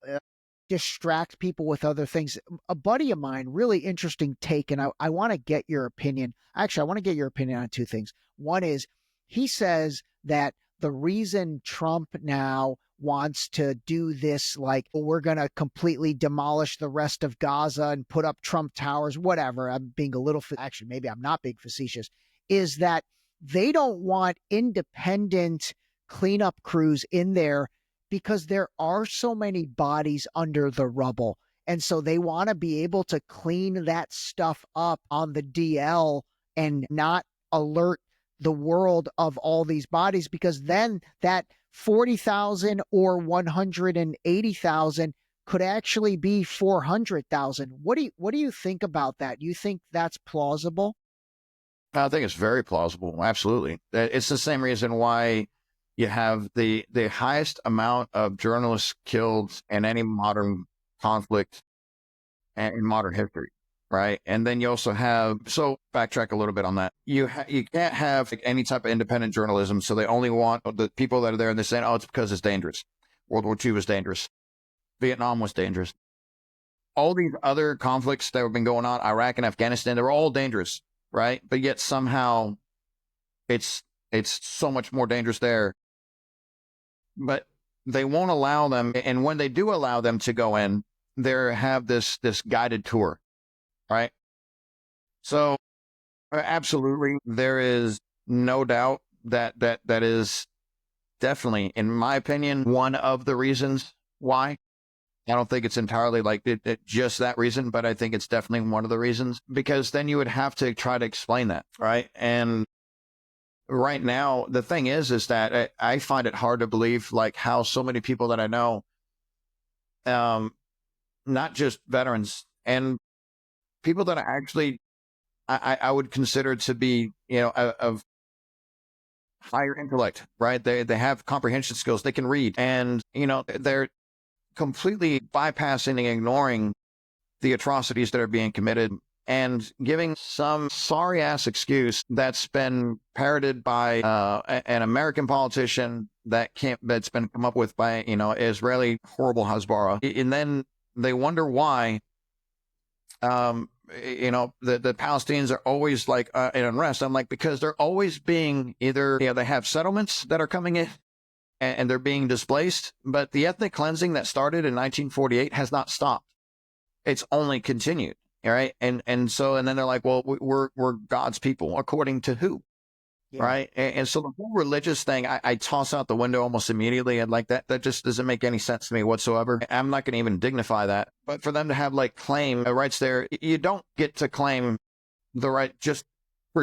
distract people with other things. A buddy of mine, really interesting take, and I want to get your opinion. Actually, I want to get your opinion on two things. One is, he says that the reason Trump now wants to do this, like, we're going to completely demolish the rest of Gaza and put up Trump towers, whatever, I'm being a little, actually, maybe I'm not being facetious, is that they don't want independent cleanup crews in there because there are so many bodies under the rubble. And so they want to be able to clean that stuff up on the DL and not alert the world of all these bodies, because then that 40,000 or 180,000 could actually be 400,000. What do you think about that? You think that's plausible? I think it's very plausible. Absolutely. It's the same reason why you have the highest amount of journalists killed in any modern conflict in modern history, right? And then you also have, so backtrack a little bit on that. You can't have like any type of independent journalism, so they only want the people that are there and they're saying, oh, it's because it's dangerous. World War II was dangerous. Vietnam was dangerous. All these other conflicts that have been going on, Iraq and Afghanistan, they were all dangerous, right? But yet somehow it's so much more dangerous there. But they won't allow them, and when they do allow them to go in, they have this guided tour, right? So absolutely, there is no doubt that is definitely, in my opinion, one of the reasons why. I don't think it's entirely like it just that reason, but I think it's definitely one of the reasons, because then you would have to try to explain that, right? And right now, the thing is that I find it hard to believe, like, how so many people that I know, not just veterans and people that are actually, I would consider to be, you know, of higher intellect, right? They have comprehension skills. They can read, and, you know, they're completely bypassing and ignoring the atrocities that are being committed and giving some sorry ass excuse that's been parroted by an American politician that's been come up with by, you know, Israeli horrible Shebaro. And then they wonder why, you know, the Palestinians are always like in unrest. I'm like, because they're always being either, you know, they have settlements that are coming in and they're being displaced, but the ethnic cleansing that started in 1948 has not stopped. It's only continued. All right. And then they're like, well, we're God's people, according to who? Yeah. Right. And so the whole religious thing, I toss out the window almost immediately. And like that just doesn't make any sense to me whatsoever. I'm not going to even dignify that. But for them to have like claim rights there, you don't get to claim the right just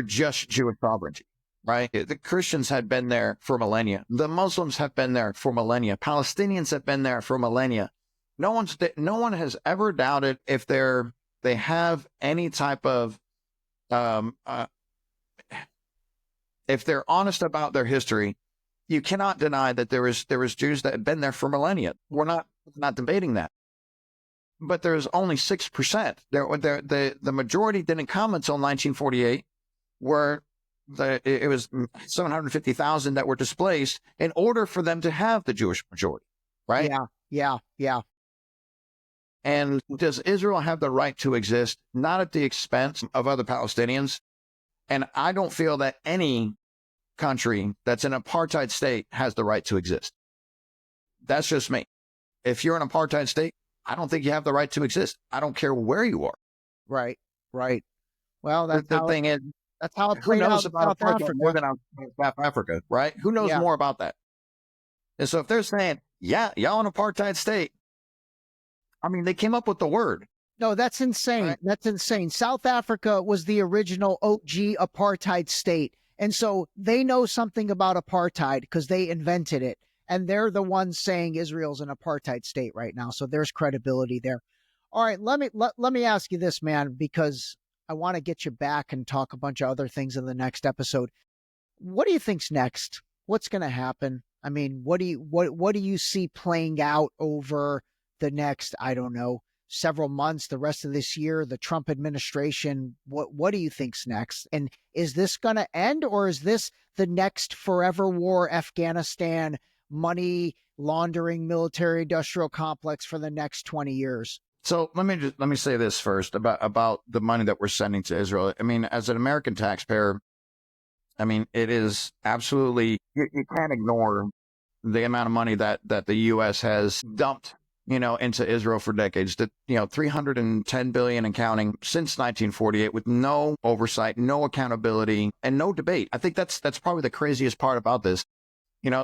Jewish sovereignty. Right. The Christians had been there for millennia. The Muslims have been there for millennia. Palestinians have been there for millennia. No one has ever doubted if they're they have any type of, if they're honest about their history, you cannot deny that there was Jews that had been there for millennia. We're not debating that. But there's only 6%. The majority didn't come until 1948, where it was 750,000 that were displaced in order for them to have the Jewish majority, right? Yeah. And does Israel have the right to exist, not at the expense of other Palestinians? And I don't feel that any country that's an apartheid state has the right to exist. That's just me. If you're an apartheid state, I don't think you have the right to exist. I don't care where you are. Right. Well, that's the thing is, that's how it who played out knows in about South apartheid Africa. more than South Africa, right? Who knows more about that? And so if they're saying, yeah, y'all an apartheid state, I mean, they came up with the word. No, that's insane. Right. That's insane. South Africa was the original OG apartheid state. And so they know something about apartheid because they invented it. And they're the ones saying Israel's an apartheid state right now. So there's credibility there. All right, let me ask you this, man, because I want to get you back and talk a bunch of other things in the next episode. What do you think's next? What's going to happen? I mean, what do you see playing out over the next, I don't know, several months, the rest of this year, the Trump administration? What do you think's next? And is this going to end, or is this the next forever war, Afghanistan, money laundering, military industrial complex for the next 20 years? So let me say this first about the money that we're sending to Israel. I mean, as an American taxpayer, I mean, it is absolutely, you can't ignore the amount of money that the U.S. has dumped, into Israel for decades. That, $310 billion and counting since 1948, with no oversight, no accountability, and no debate. I think that's probably the craziest part about this.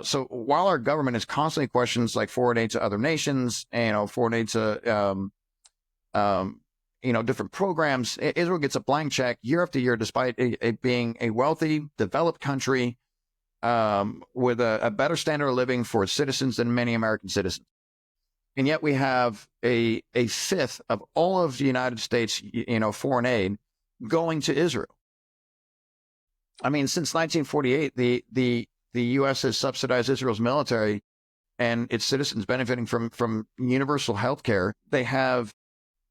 So while our government is constantly questions like foreign aid to other nations, foreign aid to different programs, Israel gets a blank check year after year, despite it being a wealthy, developed country with a better standard of living for its citizens than many American citizens. And yet we have a fifth of all of the United States, foreign aid going to Israel. I mean, since 1948, the U.S. has subsidized Israel's military and its citizens benefiting from universal health care. They have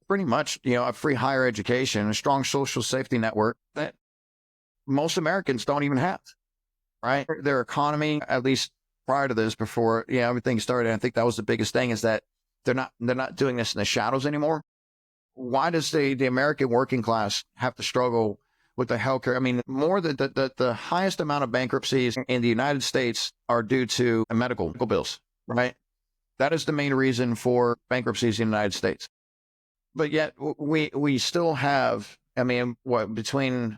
pretty much, a free higher education, a strong social safety network that most Americans don't even have, right? Their economy, at least prior to this, before everything started, I think that was the biggest thing, is that they're not doing this in the shadows anymore. Why does the American working class have to struggle with the healthcare? I mean, more than the highest amount of bankruptcies in the United States are due to medical bills, right? That is the main reason for bankruptcies in the United States. But yet we still have, I mean, between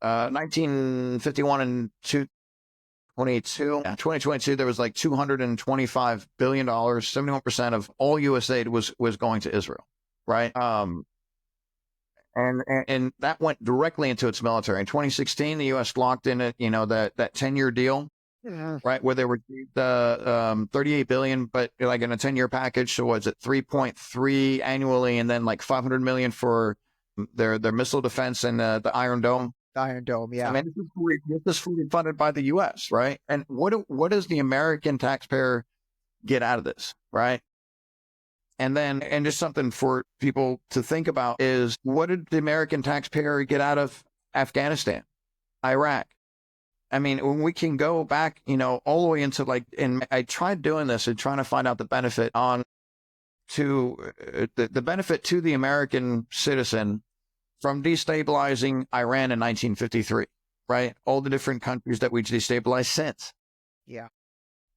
1951 and 2022, there was like $225 billion, 71% of all U.S. aid was going to Israel, right? And that went directly into its military. In 2016, the U.S. locked in that 10-year deal, right, where they were the $38 billion, but like in a 10-year package. So was it 3.3 annually, and then like $500 million for their missile defense and the Iron Dome. The Iron Dome, yeah. I mean, this is fully funded by the U.S., right? And what does the American taxpayer get out of this, right? And just something for people to think about is, what did the American taxpayer get out of Afghanistan, Iraq? I mean, when we can go back, all the way into and I tried doing this and trying to find out the benefit the benefit to the American citizen from destabilizing Iran in 1953, right? All the different countries that we destabilized since. Yeah.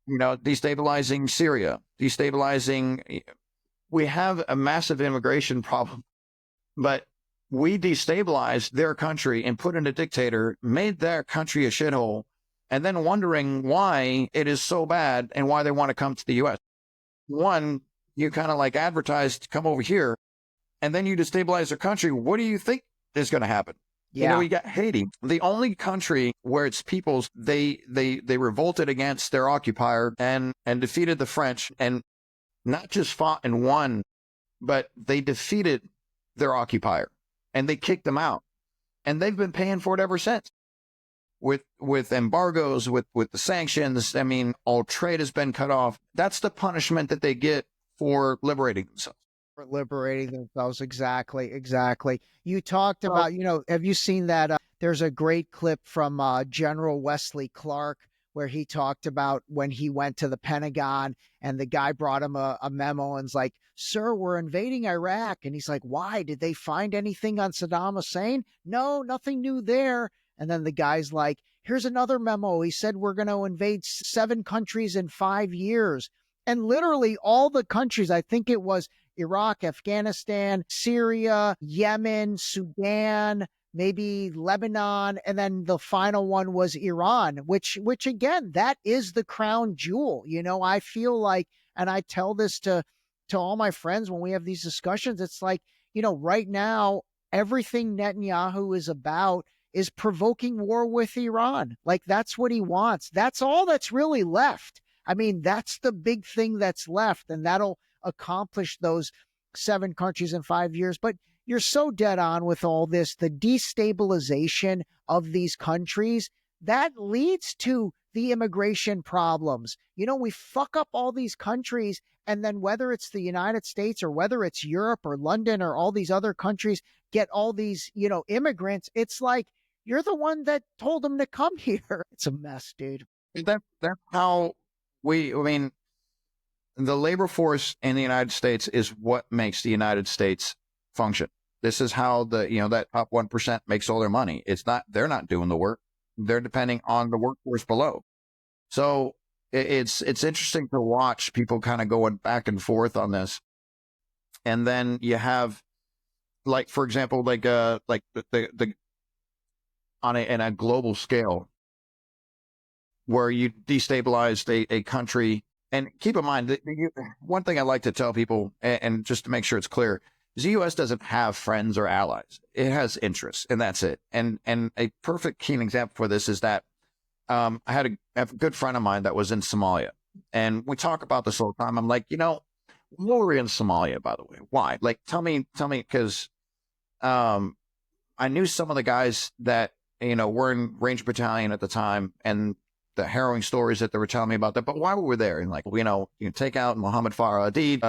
Destabilizing Syria, we have a massive immigration problem, but we destabilized their country and put in a dictator, made their country a shithole, and then wondering why it is so bad and why they want to come to the U.S. One, you kind of advertised, come over here, and then you destabilize their country. What do you think is going to happen? Yeah. We got Haiti, the only country where its peoples, they revolted against their occupier and defeated the French, and not just fought and won, but they defeated their occupier, and they kicked them out. And they've been paying for it ever since. With embargoes, with the sanctions, I mean, all trade has been cut off. That's the punishment that they get for liberating themselves. For liberating themselves. Exactly. You talked about, have you seen that? There's a great clip from General Wesley Clark where he talked about when he went to the Pentagon and the guy brought him a memo and's like, "Sir, we're invading Iraq." And he's like, "Why? Did they find anything on Saddam Hussein?" "No, nothing new there." And then the guy's like, "Here's another memo. He said we're going to invade 7 countries in 5 years." And literally all the countries, I think it was Iraq, Afghanistan, Syria, Yemen, Sudan, maybe Lebanon, and then the final one was Iran, which again, that is the crown jewel. I feel like, and I tell this to all my friends when we have these discussions, it's like, right now, everything Netanyahu is about is provoking war with Iran. Like, that's what he wants. That's all that's really left. I mean, that's the big thing that's left, and that'll accomplish those 7 countries in 5 years. But you're so dead on with all this, the destabilization of these countries, that leads to the immigration problems. We fuck up all these countries, and then whether it's the United States or whether it's Europe or London or all these other countries get all these, immigrants, it's like, you're the one that told them to come here. It's a mess, dude. That's how the labor force in the United States is what makes the United States function. This is how that top 1% makes all their money. They're not doing the work. They're depending on the workforce below. So it's interesting to watch people kind of going back and forth on this. And then you have, like, for example, like the on a global scale, where you destabilize a country. And keep in mind, one thing I like to tell people, and just to make sure it's clear, is the U.S. doesn't have friends or allies. It has interests, and that's it. And a perfect keen example for this is that I had a good friend of mine that was in Somalia. And we talk about this all the time. I'm like, why were we in Somalia, by the way? Why? Like, tell me, because I knew some of the guys that, were in Ranger Battalion at the time, and the harrowing stories that they were telling me about that. But why were we there? And like, you take out Muhammad Farah Adid,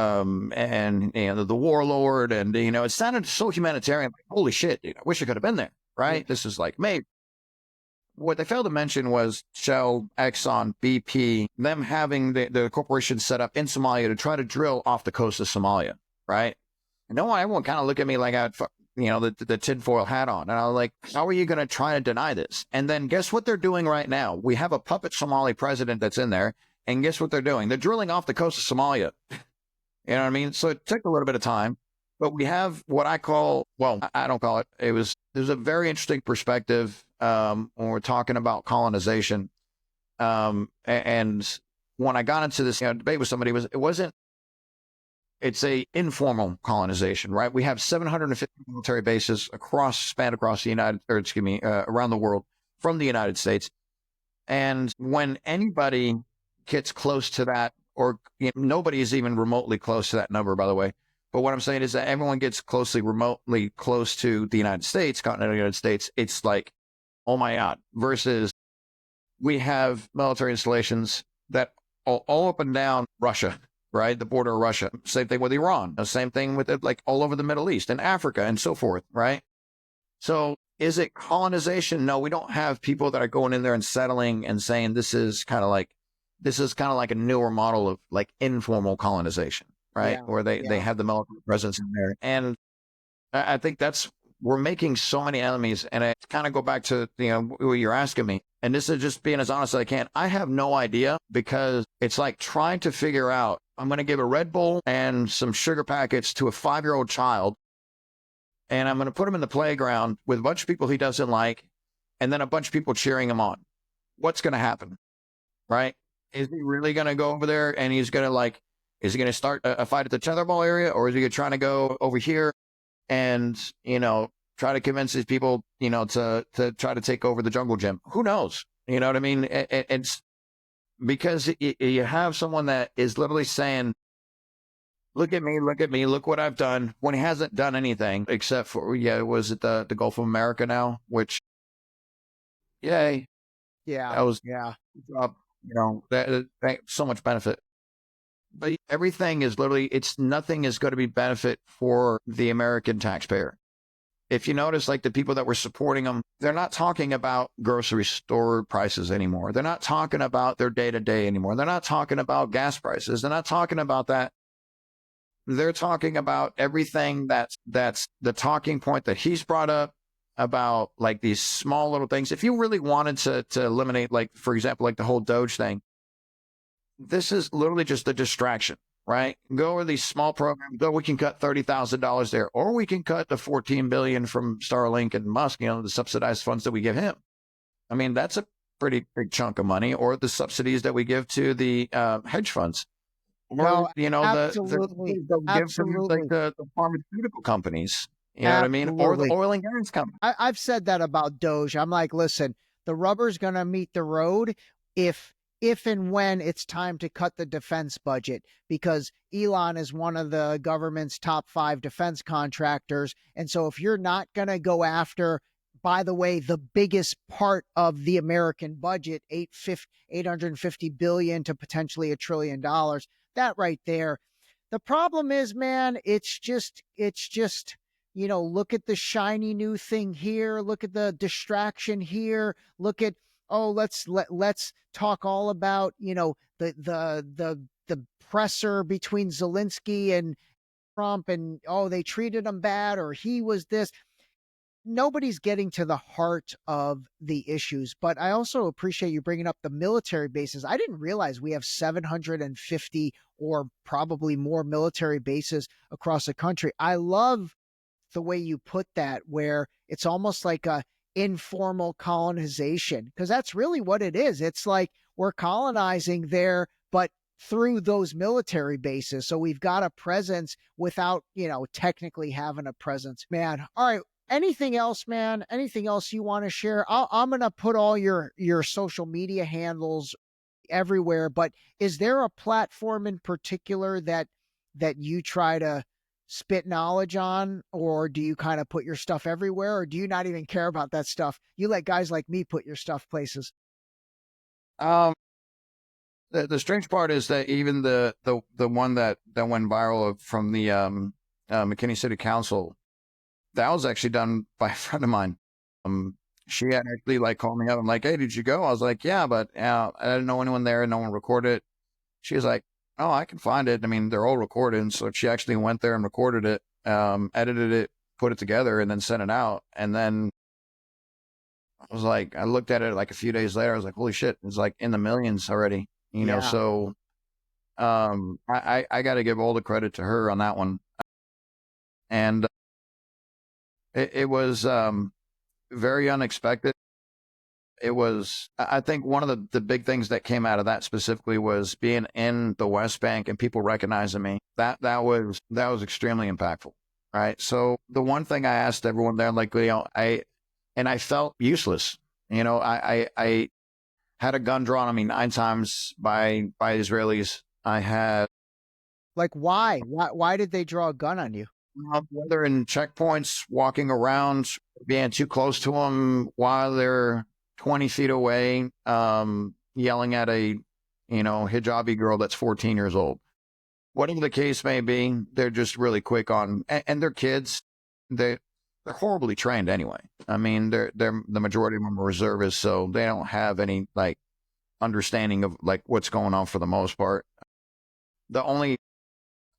and the warlord, and it sounded so humanitarian. Like, holy shit, dude, I wish I could have been there. Right? This is like, maybe. What they failed to mention was Shell, Exxon, BP, them having the corporation set up in Somalia to try to drill off the coast of Somalia. Right? And everyone kind of looked at me like I had the tinfoil hat on. And I was like, how are you going to try to deny this? And then guess what they're doing right now? We have a puppet Somali president that's in there. And guess what they're doing? They're drilling off the coast of Somalia. You know what I mean? So it took a little bit of time. But we have what I call, well, I don't call it. There's a very interesting perspective when we're talking about colonization. And when I got into this debate with somebody, it's a informal colonization, right? We have 750 military bases spanned across around the world from the United States. And when anybody gets close to that, or nobody is even remotely close to that number, by the way. But what I'm saying is that everyone gets remotely close to the United States, continental United States. It's like, oh my God, versus we have military installations that all up and down Russia, right? The border of Russia. Same thing with Iran. The same thing with it, like all over the Middle East and Africa and so forth, right? So is it colonization? No, we don't have people that are going in there and settling and saying this is kind of like a newer model of like informal colonization, right? Yeah, Where they have the military presence in there. And I think we're making so many enemies. And I kind of go back to, what you're asking me. And this is just being as honest as I can. I have no idea, because it's like trying to figure out, I'm going to give a Red Bull and some sugar packets to a 5-year-old child. And I'm going to put him in the playground with a bunch of people he doesn't like, and then a bunch of people cheering him on. What's going to happen? Right? Is he really going to go over there and is he going to start a fight at the tetherball area, or is he trying to go over here and, try to convince these people, to try to take over the jungle gym? Who knows? You know what I mean? It's because you have someone that is literally saying, look at me, look what I've done, when he hasn't done anything except for, was it the Gulf of America now, which, yay, Yeah. that was, Yeah. that so much benefit. But everything is literally, nothing is going to be benefit for the American taxpayer. If you notice, like the people that were supporting them, they're not talking about grocery store prices anymore. They're not talking about their day-to-day anymore. They're not talking about gas prices. They're not talking about that. They're talking about everything that's the talking point that he's brought up about, like these small little things. If you really wanted to eliminate, like, for example, like the whole Doge thing, this is literally just a distraction, right? Go over these small programs. Go, we can cut $30,000 there, or we can cut the $14 billion from Starlink and Musk, the subsidized funds that we give him. I mean, that's a pretty big chunk of money. Or the subsidies that we give to the hedge funds. No, Or, absolutely. Absolutely. The pharmaceutical companies, you know what I mean? Or the oil and gas companies. I've said that about Doge. I'm like, listen, the rubber's going to meet the road if and when it's time to cut the defense budget, because Elon is one of the government's top 5 defense contractors. And so if you're not going to go after, by the way, the biggest part of the American budget, $850 billion to potentially $1 trillion, that right there. The problem is, man, it's just, look at the shiny new thing here. Look at the distraction here. Look at, let's talk all about, the presser between Zelensky and Trump, and they treated him bad, or he was this. Nobody's getting to the heart of the issues. But I also appreciate you bringing up the military bases. I didn't realize we have 750 or probably more military bases across the country. I love the way you put that, where it's almost like a informal colonization, because that's really what it is. It's like we're colonizing there, but through those military bases. So we've got a presence without, technically having a presence, man. All right. Anything else, man? Anything else you want to share? I'm going to put all your social media handles everywhere, but is there a platform in particular that you try to spit knowledge on, or do you kind of put your stuff everywhere, or do you not even care about that stuff? You let guys like me put your stuff places. The strange part is that even the one that went viral from the McKinney City Council, that was actually done by a friend of mine. She had actually called me up and hey, did you go? I was like, yeah, but I didn't know anyone there. No one recorded it. She was like, oh, I can find it. I mean, they're all recorded. So she actually went there and recorded it, edited it, put it together, and then sent it out. And then I was like, I looked at it a few days later. I was like, holy shit, it's in the millions already, know? So I got to give all the credit to her on that one. And it was very unexpected. It was, I think one of the big things that came out of that specifically was being in the West Bank and people recognizing me. That was extremely impactful. Right. So the one thing I asked everyone there, I felt useless. I had a gun drawn on me 9 times by Israelis. I had. Why? Why did they draw a gun on you? Whether in checkpoints, walking around, being too close to them while they're 20 feet away, yelling at a, hijabi girl that's 14 years old. Whatever the case may be, they're just really quick on, and they're kids. They're horribly trained anyway. I mean, they're the majority of them are reservists, so they don't have any understanding of what's going on for the most part. The only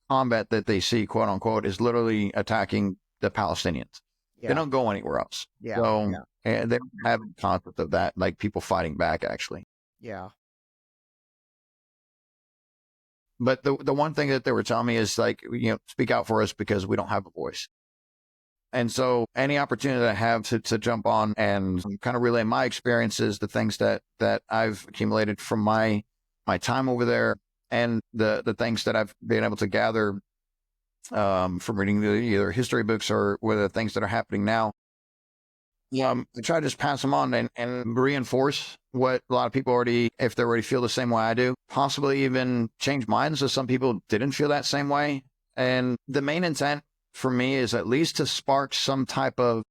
combat that they see, quote unquote, is literally attacking the Palestinians. Yeah. They don't go anywhere else. Yeah. So and they don't have a concept of that, people fighting back actually. Yeah. But the one thing that they were telling me is speak out for us because we don't have a voice. And so any opportunity that I have to jump on and kind of relay my experiences, the things that I've accumulated from my time over there, and the things that I've been able to gather from reading either history books or the things that are happening now, I try to just pass them on and reinforce what a lot of people if they already feel the same way I do, possibly even change minds if some people didn't feel that same way. And the main intent for me is at least to spark some type of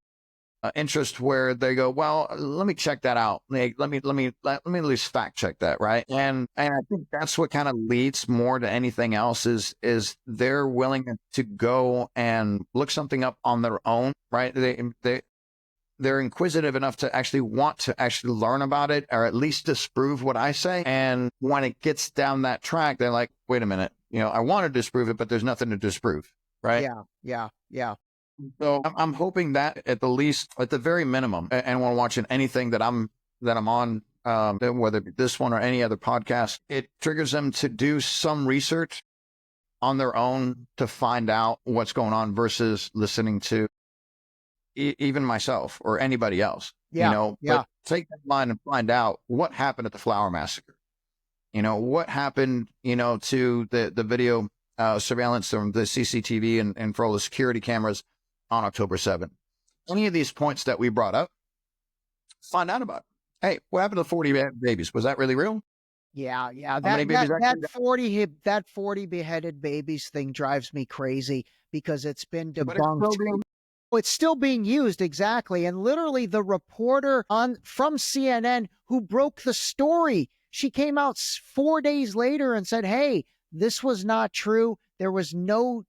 interest where they go, well, let me check that out. Let me at least fact check that, right? And I think that's what kind of leads more to anything else is they're willing to go and look something up on their own, right? They're inquisitive enough to actually want to actually learn about it, or at least disprove what I say. And when it gets down that track, they're like, wait a minute, I want to disprove it, but there's nothing to disprove, right? Yeah. So I'm hoping that at the least, at the very minimum, anyone watching anything that I'm on, whether it be this one or any other podcast, it triggers them to do some research on their own to find out what's going on versus listening to even myself or anybody else. But take that line and find out what happened at the Flower Massacre. What happened, to the video surveillance from the CCTV and for all the security cameras on October 7th. Any of these points that we brought up, find out about it. Hey, what happened to 40 babies? Was that really real? Yeah. That 40 beheaded babies thing drives me crazy because it's been debunked. It's still being used, exactly. And literally the reporter from CNN who broke the story, she came out 4 days later and said, hey, this was not true. There was no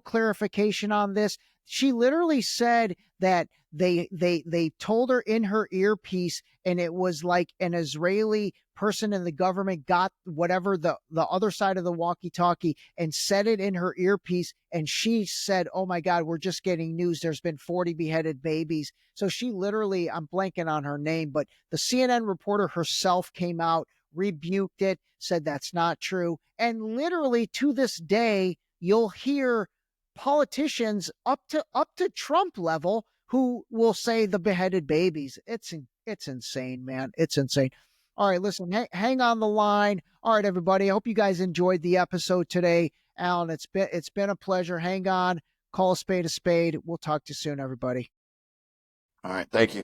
clarification on this. She literally said that they told her in her earpiece, and it was like an Israeli person in the government got whatever the other side of the walkie-talkie and said it in her earpiece, and she said, oh my God, we're just getting news. There's been 40 beheaded babies. So she literally, I'm blanking on her name, but the CNN reporter herself came out, rebuked it, said that's not true. And literally to this day, you'll hear politicians up to Trump level who will say the beheaded babies. It's insane, man. It's insane. All right, listen, hang on the line. All right, everybody. I hope you guys enjoyed the episode today. Alan, it's been a pleasure. Hang on. Call a spade a spade. We'll talk to you soon, everybody. All right. Thank you.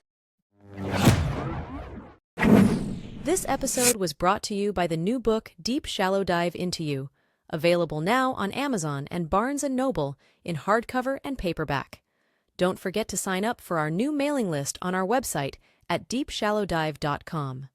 This episode was brought to you by the new book, Deep Shallow Dive Into You, available now on Amazon and Barnes & Noble in hardcover and paperback. Don't forget to sign up for our new mailing list on our website at deepshallowdive.com.